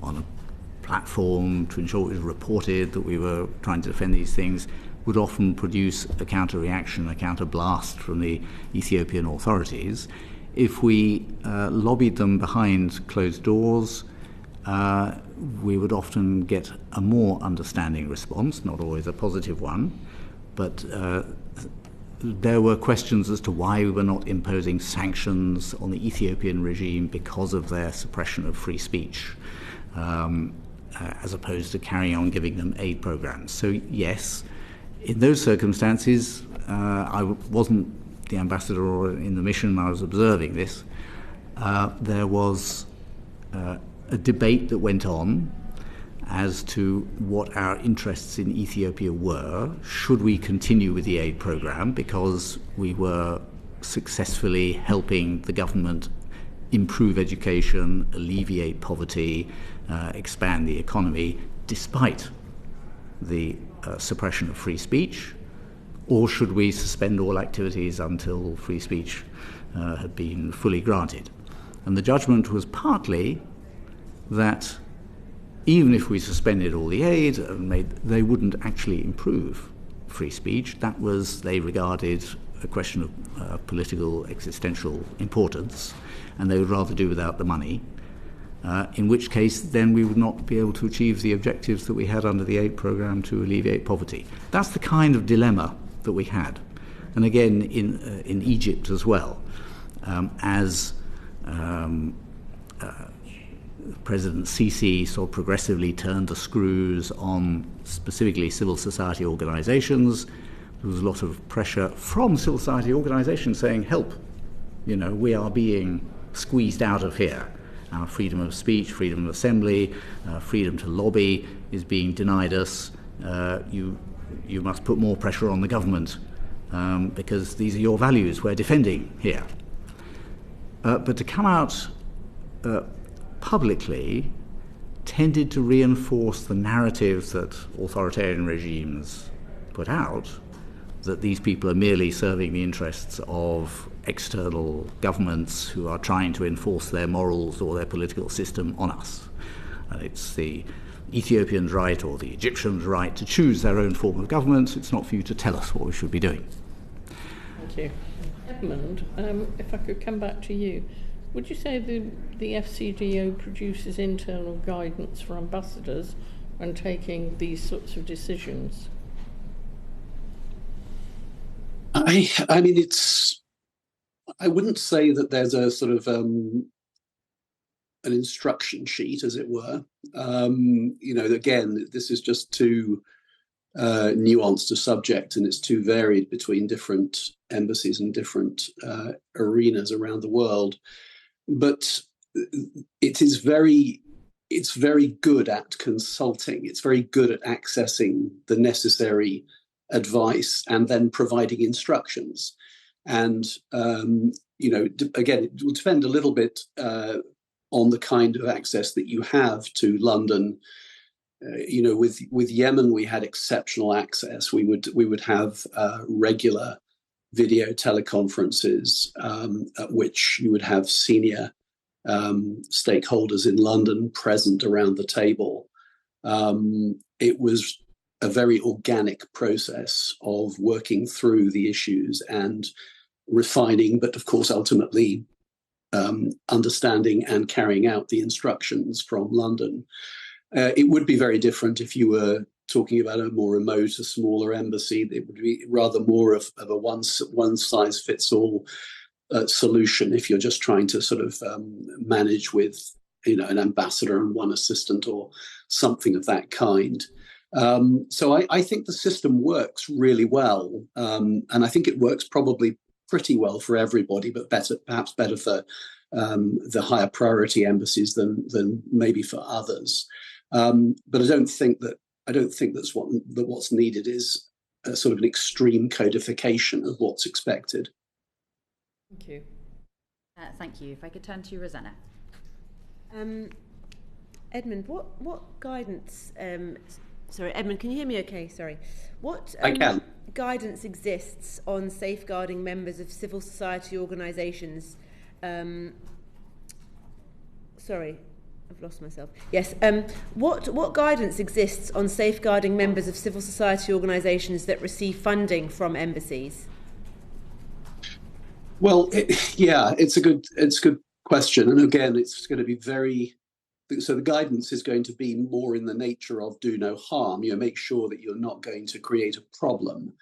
on a platform, to ensure it was reported that we were trying to defend these things, would often produce a counter-reaction, a counter-blast from the Ethiopian authorities. If we lobbied them behind closed doors, we would often get a more understanding response, not always a positive one, but there were questions as to why we were not imposing sanctions on the Ethiopian regime because of their suppression of free speech, as opposed to carrying on giving them aid programs. So yes, in those circumstances, I wasn't the ambassador or in the mission, I was observing this. There was a debate that went on as to what our interests in Ethiopia were. Should we continue with the aid program because we were successfully helping the government improve education, alleviate poverty, expand the economy, despite the suppression of free speech? Or should we suspend all activities until free speech had been fully granted? And the judgment was partly that even if we suspended all the aid, they wouldn't actually improve free speech. That was, they regarded, a question of political existential importance, and they would rather do without the money, in which case then we would not be able to achieve the objectives that we had under the aid program to alleviate poverty. That's the kind of dilemma that we had. And again, in Egypt as well, as President Sisi sort of progressively turned the screws on specifically civil society organizations, there was a lot of pressure from civil society organizations saying, help, we are being squeezed out of here. Our freedom of speech, freedom of assembly, freedom to lobby is being denied us. You must put more pressure on the government because these are your values we're defending here. But to come out publicly tended to reinforce the narrative that authoritarian regimes put out, that these people are merely serving the interests of external governments who are trying to enforce their morals or their political system on us. And it's the Ethiopians' right or the Egyptians' right to choose their own form of government. It's not for you to tell us what we should be doing. Thank you. Edmund, if I could come back to you, would you say the FCDO produces internal guidance for ambassadors when taking these sorts of decisions? I mean, I wouldn't say that there's a sort of an instruction sheet, as it were. Again, this is just too nuanced a subject, and it's too varied between different embassies and different arenas around the world. But it's very good at consulting. It's very good at accessing the necessary advice and then providing instructions. And again, it will depend a little bit on the kind of access that you have to London. With Yemen, we had exceptional access. We would have regular video teleconferences at which you would have senior stakeholders in London present around the table, It was a very organic process of working through the issues and refining, but of course ultimately understanding and carrying out the instructions from London. It would be very different if you were talking about a more remote, a smaller embassy. It would be rather more of a one-size-fits-all solution if you're just trying to sort of manage with, an ambassador and one assistant or something of that kind. So I think the system works really well, and I think it works probably pretty well for everybody, but perhaps better for the higher priority embassies than maybe for others. But I don't think that's what's needed is a sort of an extreme codification of what's expected. Thank you. Thank you. If I could turn to Rosanna. Edmund, what guidance? Sorry, Edmund, can you hear me? Okay, sorry. What I can. Guidance exists on safeguarding members of civil society organisations? Sorry, I've lost myself. Yes. What guidance exists on safeguarding members of civil society organisations that receive funding from embassies? Well, it's a good question, and again, it's going to be very. So the guidance is going to be more in the nature of do no harm. Make sure that you're not going to create a problem.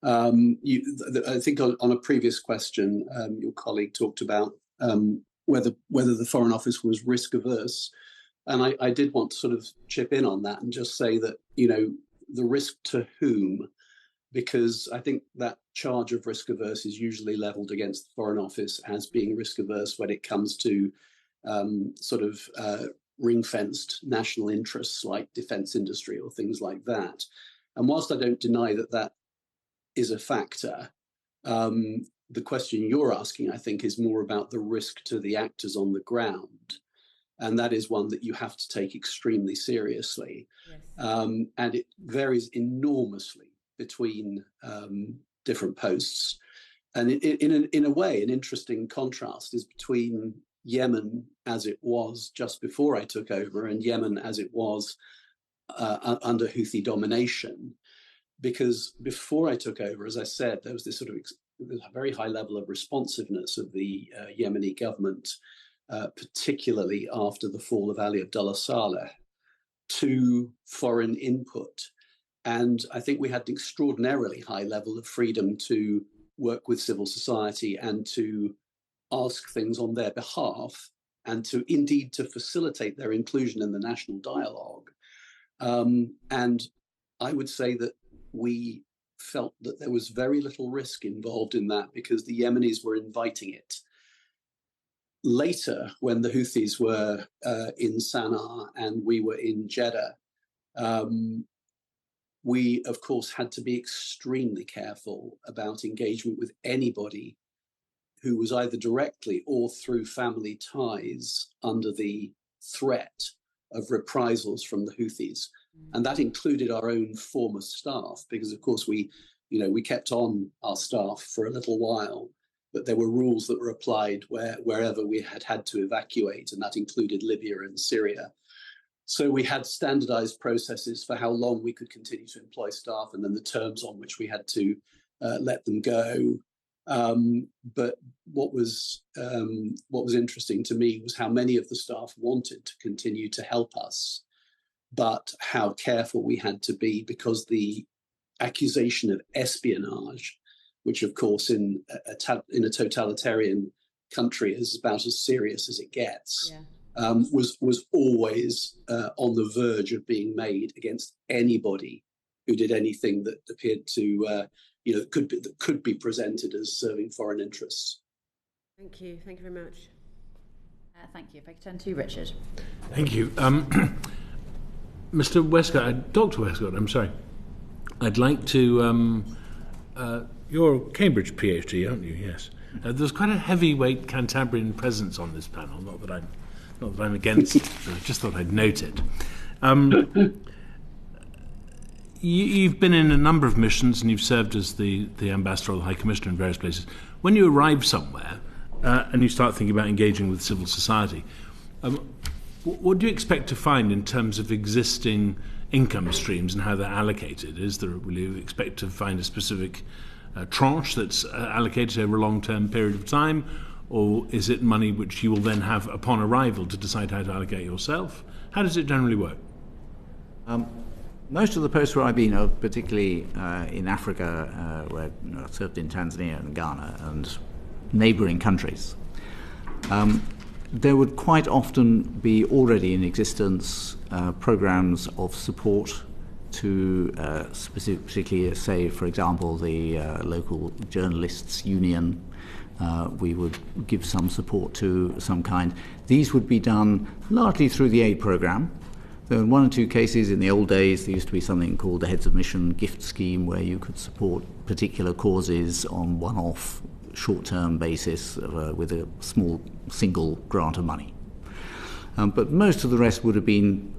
I think on a previous question, your colleague talked about whether the Foreign Office was risk averse, and I did want to sort of chip in on that and just say that the risk to whom, because I think that charge of risk averse is usually levelled against the Foreign Office as being risk averse when it comes to ring-fenced national interests like defence industry or things like that. And whilst I don't deny that is a factor, the question you're asking, I think, is more about the risk to the actors on the ground. And that is one that you have to take extremely seriously. Yes. And it varies enormously between different posts. And in a way, an interesting contrast is between Yemen as it was just before I took over and Yemen as it was under Houthi domination. Because before I took over, as I said, there was this sort of a very high level of responsiveness of the Yemeni government, particularly after the fall of Ali Abdullah Saleh, to foreign input. And I think we had an extraordinarily high level of freedom to work with civil society and to ask things on their behalf and to indeed to facilitate their inclusion in the national dialogue. And I would say that we felt that there was very little risk involved in that because the Yemenis were inviting it. Later, when the Houthis were in Sana'a and we were in Jeddah, we, of course, had to be extremely careful about engagement with anybody who was either directly or through family ties under the threat of reprisals from the Houthis. And that included our own former staff, because, of course, we kept on our staff for a little while, but there were rules that were applied wherever we had to evacuate, and that included Libya and Syria. So we had standardized processes for how long we could continue to employ staff and then the terms on which we had to let them go. But what was interesting to me was how many of the staff wanted to continue to help us, but how careful we had to be because the accusation of espionage, which of course in a totalitarian country is about as serious as it gets, was always on the verge of being made against anybody who did anything that appeared to that could be presented as serving foreign interests. Thank you very much. Thank you. If I could turn to Richard. Thank you. Mr. Westcott, Dr. Westcott, I'm sorry. I'd like to, you're a Cambridge PhD, aren't you? Yes. There's quite a heavyweight Cantabrian presence on this panel, not that I'm against it, but I just thought I'd note it. You've been in a number of missions and you've served as the ambassador or the high commissioner in various places. When you arrive somewhere and you start thinking about engaging with civil society, What do you expect to find in terms of existing income streams and how they're allocated? Will you expect to find a specific tranche that's allocated over a long-term period of time, or is it money which you will then have upon arrival to decide how to allocate yourself? How does it generally work? Most of the posts where I've been are particularly in Africa, where I've served in Tanzania and Ghana and neighbouring countries. There would quite often be already in existence programs of support to particularly, say, for example, the local journalists' union. We would give some support to some kind. These would be done largely through the aid programme. Though in one or two cases in the old days there used to be something called the Heads of Mission gift scheme, where you could support particular causes on one-off short-term basis with a small single grant of money. But most of the rest would have been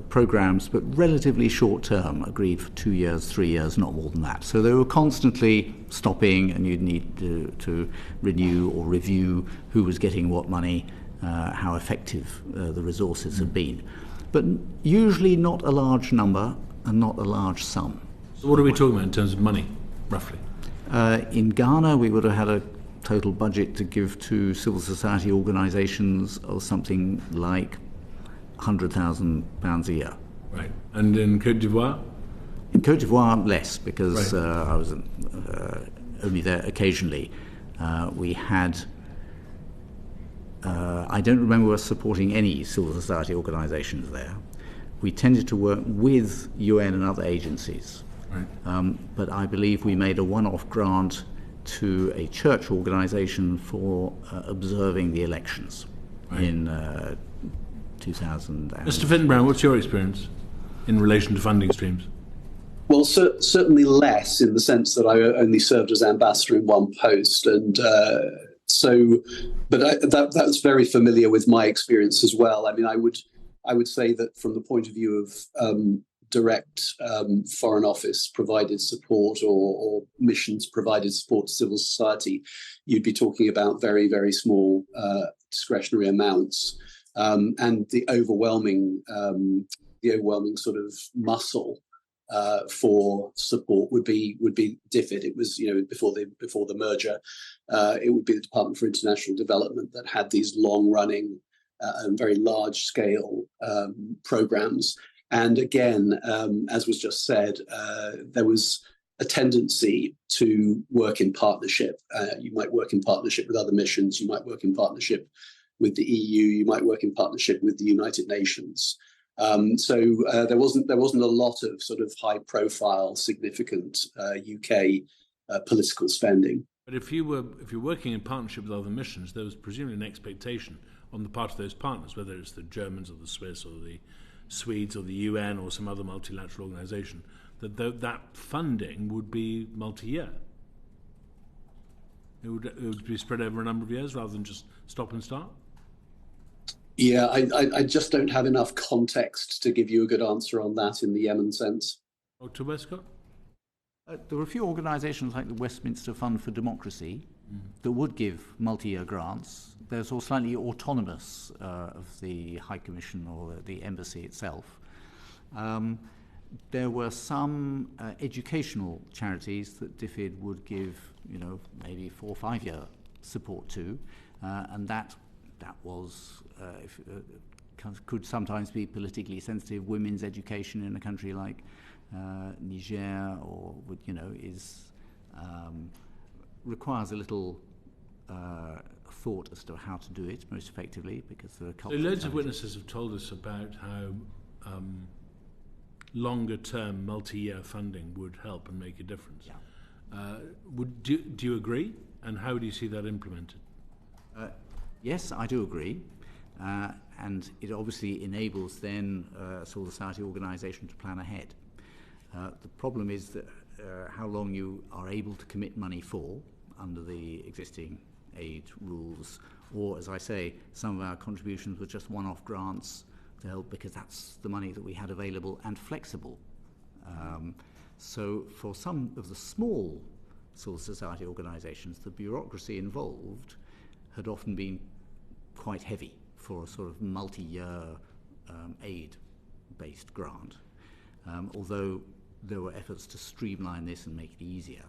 programs, but relatively short-term, agreed for 2 years, 3 years, not more than that. So they were constantly stopping, and you'd need to renew or review who was getting what money, how effective the resources have been. But usually not a large number and not a large sum. So what are we talking about in terms of money, roughly? In Ghana, we would have had a total budget to give to civil society organisations of something like £100,000 a year. Right. And in Cote d'Ivoire? In Cote d'Ivoire, less, because right. I was only there occasionally. We had... I don't remember us supporting any civil society organisations there. We tended to work with UN and other agencies. Right. But I believe we made a one-off grant to a church organisation for observing the elections in 2000. Mr. Fitton-Brown, what's your experience in relation to funding streams? Well, certainly less, in the sense that I only served as ambassador in one post, and that's very familiar with my experience as well. I mean, I would say that from the point of view of direct Foreign Office provided support or missions provided support to civil society, you'd be talking about very, very small discretionary amounts, and the overwhelming sort of muscle for support would be DFID. It was, before the merger, it would be the Department for International Development that had these long-running and very large-scale programs. And again, as was just said, there was a tendency to work in partnership. You might work in partnership with other missions. You might work in partnership with the EU. You might work in partnership with the United Nations. So there wasn't a lot of sort of high-profile, significant UK political spending. But if you're working in partnership with other missions, there was presumably an expectation on the part of those partners, whether it's the Germans or the Swiss or the Swedes or the UN or some other multilateral organisation, that funding would be multi-year. It would be spread over a number of years rather than just stop and start. Yeah, I just don't have enough context to give you a good answer on that in the Yemen sense. Dr. Westcott? There were a few organisations like the Westminster Fund for Democracy that would give multi-year grants. They're sort of slightly autonomous of the High Commission or the embassy itself. There were some educational charities that DFID would give, maybe 4 or 5 year support to, and that was could sometimes be politically sensitive. Women's education in a country like Niger, or requires a little thought as to how to do it most effectively, because there are cultural loads of witnesses have told us about how longer-term, multi-year funding would help and make a difference. Yeah. Do you agree? And how do you see that implemented? Yes, I do agree. And it obviously enables then a civil society organisation to plan ahead. The problem is that how long you are able to commit money for under the existing aid rules, or, as I say, some of our contributions were just one-off grants to help because that's the money that we had available and flexible. So for some of the small civil society organisations, the bureaucracy involved had often been quite heavy. for a sort of multi-year aid-based grant, although there were efforts to streamline this and make it easier.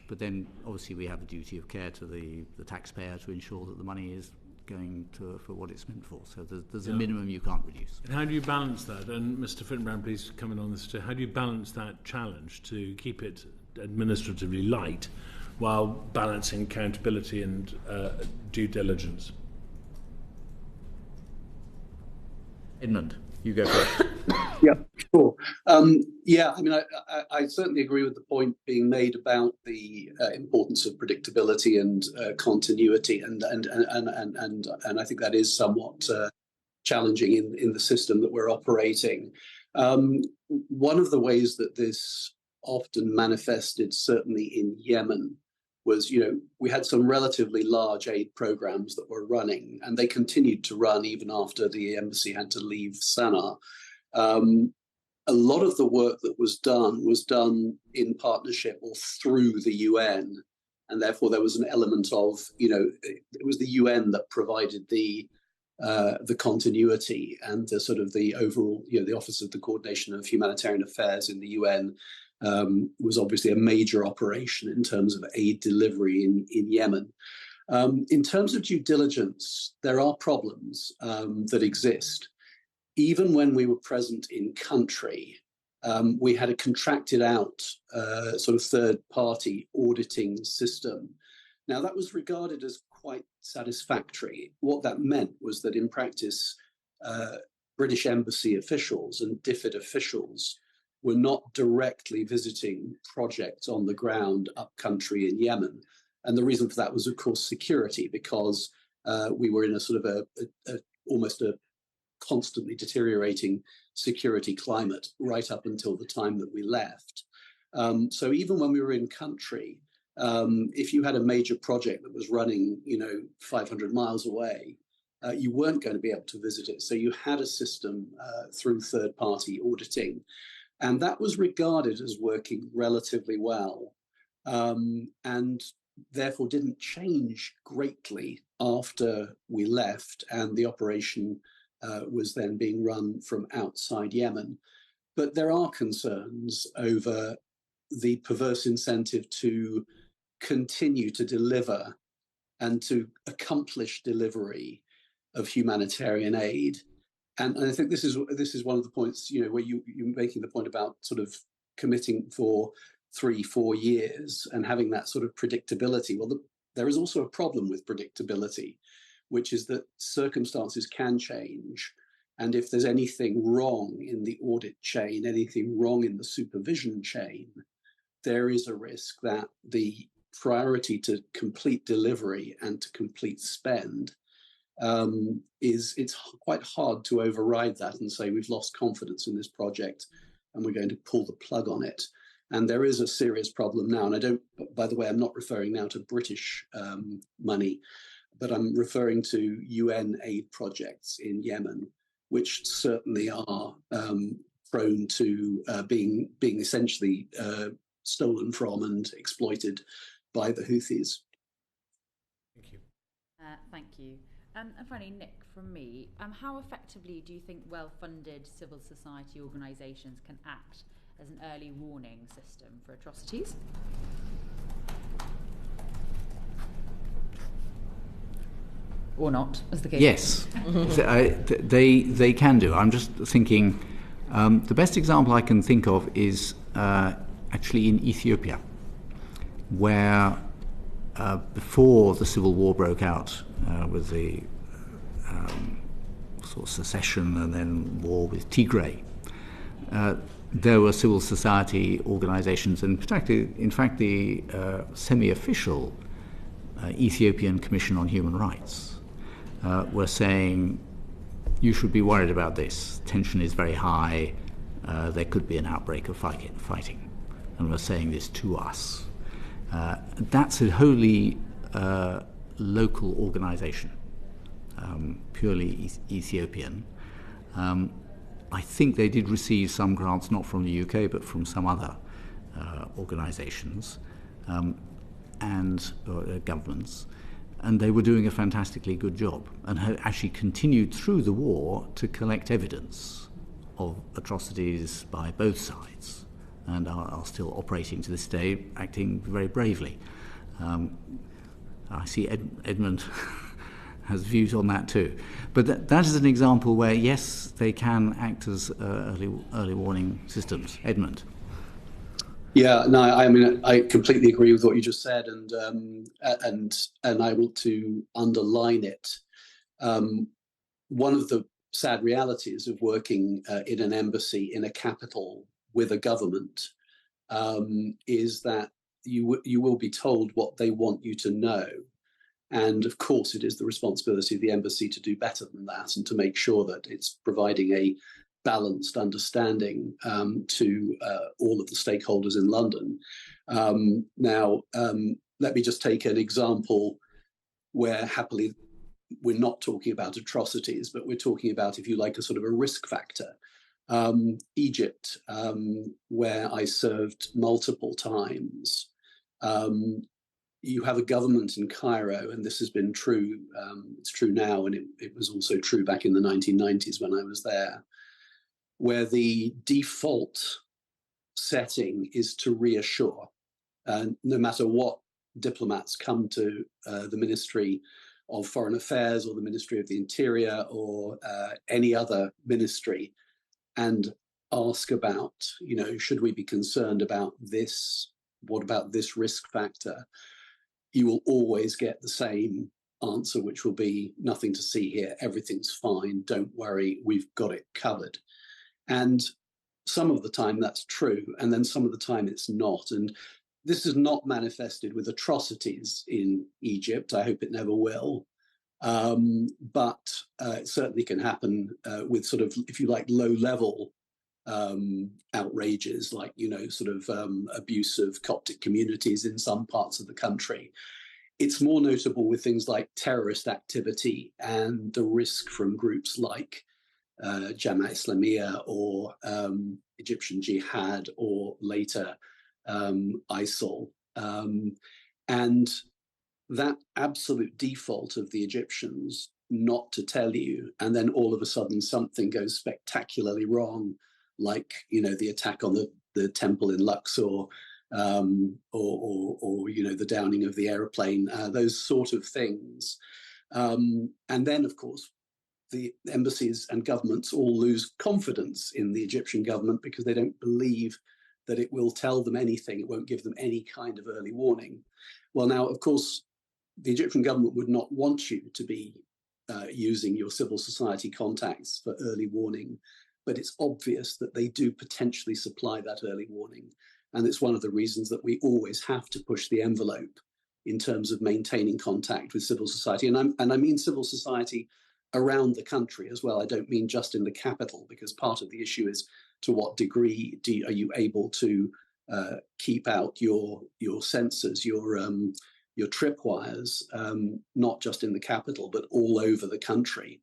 But then, obviously, we have a duty of care to the taxpayer to ensure that the money is going for what it's meant for. So there's a minimum you can't reduce. And how do you balance that? And Mr. Fitton-Brown, please come in on this too. How do you balance that challenge to keep it administratively light while balancing accountability and due diligence? Edmund, you go first. Yeah, sure. Yeah, I mean, I certainly agree with the point being made about the importance of predictability and continuity, and I think that is somewhat challenging in the system that we're operating. One of the ways that this often manifested, certainly in Yemen, was, we had some relatively large aid programs that were running, and they continued to run even after the embassy had to leave Sana'a. A lot of the work that was done in partnership or through the UN, and therefore there was an element of, it was the UN that provided the continuity and the sort of the overall, the Office of the Coordination of Humanitarian Affairs in the UN was obviously a major operation in terms of aid delivery in Yemen. In terms of due diligence, there are problems that exist. Even when we were present in country, we had a contracted out sort of third-party auditing system. Now, that was regarded as quite satisfactory. What that meant was that in practice, British embassy officials and DFID officials were not directly visiting projects on the ground up country in Yemen. And the reason for that was, of course, security, because we were in a sort of almost a constantly deteriorating security climate right up until the time that we left. So even when we were in country, if you had a major project that was running, 500 miles away, you weren't going to be able to visit it. So you had a system through third-party auditing, and that was regarded as working relatively well, and therefore didn't change greatly after we left, and the operation was then being run from outside Yemen. But there are concerns over the perverse incentive to continue to deliver and to accomplish delivery of humanitarian aid. And I think this is one of the points, where you're making the point about sort of committing for 3-4 years and having that sort of predictability. Well, there is also a problem with predictability, which is that circumstances can change. And if there's anything wrong in the audit chain, anything wrong in the supervision chain, there is a risk that the priority to complete delivery and to complete spend it's quite hard to override that and say we've lost confidence in this project and we're going to pull the plug on it. And there is a serious problem now. And by the way, I'm not referring now to British money, but I'm referring to UN aid projects in Yemen, which certainly are prone to being essentially stolen from and exploited by the Houthis. Thank you. Thank you. And finally, Nick, from me, how effectively do you think well-funded civil society organisations can act as an early warning system for atrocities? Or not, as the case. Yes, they can do. I'm just thinking, the best example I can think of is actually in Ethiopia, where before the civil war broke out with the sort of secession and then war with Tigray, there were civil society organizations, and in fact the semi-official Ethiopian Commission on Human Rights were saying, you should be worried about this. Tension is very high. There could be an outbreak of fighting. And were saying this to us. That's a wholly local organization, purely Ethiopian. I think they did receive some grants, not from the UK, but from some other organizations and governments. And they were doing a fantastically good job and had actually continued through the war to collect evidence of atrocities by both sides, and are still operating to this day, acting very bravely. I see Edmund has views on that too. But that is an example where, yes, they can act as early warning systems. Edmund. Yeah, no, I mean, I completely agree with what you just said, and I want to underline it. One of the sad realities of working in an embassy in a capital with a government is that you will be told what they want you to know. And of course, it is the responsibility of the embassy to do better than that and to make sure that it's providing a balanced understanding to all of the stakeholders in London. Now, let me just take an example where happily we're not talking about atrocities, but we're talking about, if you like, a sort of a risk factor. Egypt, where I served multiple times. You have a government in Cairo, and this has been true, it's true now, and it was also true back in the 1990s when I was there, where the default setting is to reassure. No matter what diplomats come to the Ministry of Foreign Affairs or the Ministry of the Interior or any other ministry and ask about, should we be concerned about this? What about this risk factor? You will always get the same answer, which will be nothing to see here. Everything's fine. Don't worry. We've got it covered. And some of the time that's true. And then some of the time it's not. And this is not manifested with atrocities in Egypt. I hope it never will. But it certainly can happen with sort of, if you like, low-level outrages, like, abuse of Coptic communities in some parts of the country. It's more notable with things like terrorist activity and the risk from groups like Jamaat Islamiyah or Egyptian Jihad or later ISIL. And that absolute default of the Egyptians not to tell you, and then all of a sudden something goes spectacularly wrong, like, the attack on the temple in Luxor, or the downing of the aeroplane, those sort of things. And then, of course, the embassies and governments all lose confidence in the Egyptian government because they don't believe that it will tell them anything. It won't give them any kind of early warning. Well, now, of course, the Egyptian government would not want you to be using your civil society contacts for early warning, but it's obvious that they do potentially supply that early warning. And it's one of the reasons that we always have to push the envelope in terms of maintaining contact with civil society. And I mean civil society around the country as well. I don't mean just in the capital, because part of the issue is to what degree are you able to keep out your sensors, your tripwires, not just in the capital, but all over the country.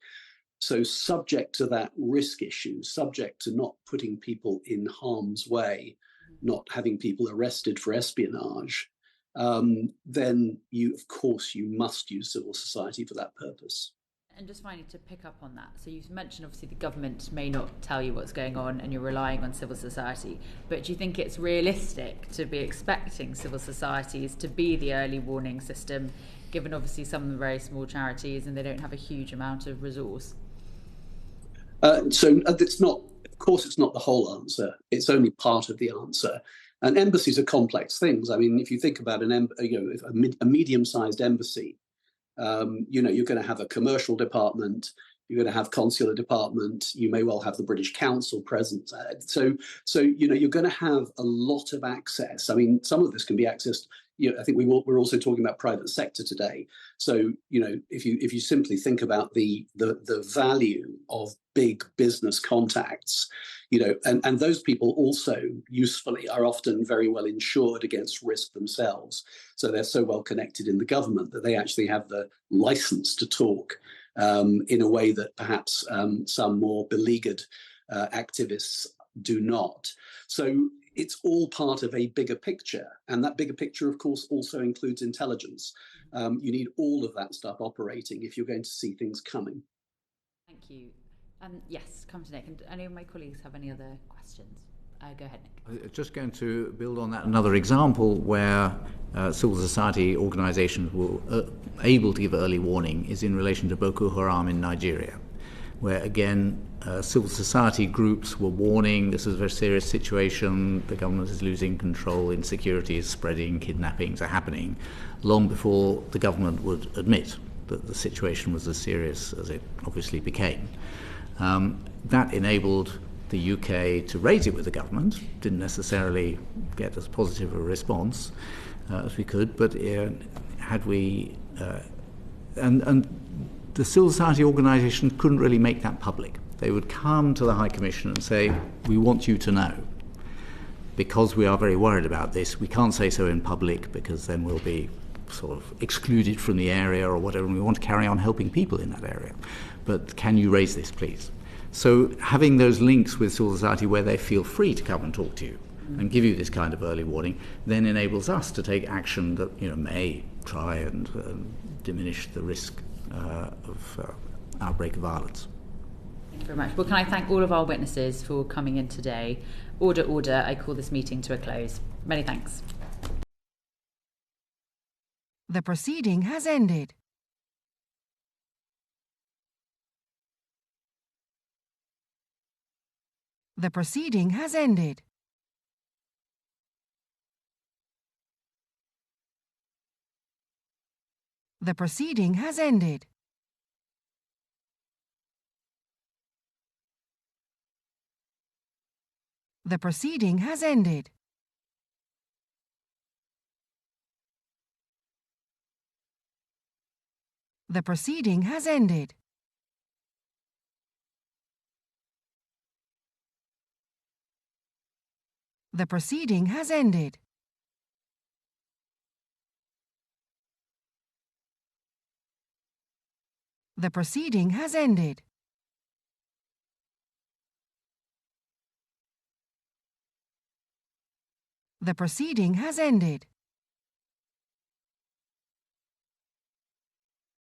So subject to that risk issue, subject to not putting people in harm's way, not having people arrested for espionage, then you must use civil society for that purpose. And just finally, to pick up on that, so you've mentioned obviously the government may not tell you what's going on and you're relying on civil society, but do you think it's realistic to be expecting civil societies to be the early warning system, given obviously some of them are very small charities and they don't have a huge amount of resource? So it's not, of course, it's not the whole answer. It's only part of the answer. And embassies are complex things. I mean, if you think about a medium-sized embassy, you're going to have a commercial department, you're going to have consular department, you may well have the British Council present. So you're going to have a lot of access. I mean, some of this can be accessed. I think we're also talking about private sector today. So, if you simply think about the value of big business contacts, and those people also usefully are often very well insured against risk themselves. So they're so well connected in the government that they actually have the license to talk in a way that perhaps some more beleaguered activists do not. So it's all part of a bigger picture. And that bigger picture, of course, also includes intelligence. You need all of that stuff operating if you're going to see things coming. Thank you. Yes, come to Nick. And any of my colleagues have any other questions? Go ahead, Nick. Just going to build on that. Another example where civil society organisations were able to give early warning is in relation to Boko Haram in Nigeria, where again civil society groups were warning this is a very serious situation, the government is losing control, insecurity is spreading, kidnappings are happening, long before the government would admit that the situation was as serious as it obviously became. That enabled the UK to raise it with the government. Didn't necessarily get as positive a response as we could, but had we and the civil society organisation couldn't really make that public. They would come to the High Commission and say, we want you to know, because we are very worried about this. We can't say so in public because then we'll be sort of excluded from the area or whatever, and we want to carry on helping people in that area. But can you raise this, please? So having those links with civil society where they feel free to come and talk to you and give you this kind of early warning then enables us to take action that may try and diminish the risk of outbreak of violence. Thank you very much. Well, can I thank all of our witnesses for coming in today. Order, order. I call this meeting to a close. Many thanks. The proceeding has ended. The proceeding has ended. The proceeding has ended. The proceeding has ended. The proceeding has ended. The proceeding has ended. The proceeding has ended. The proceeding has ended.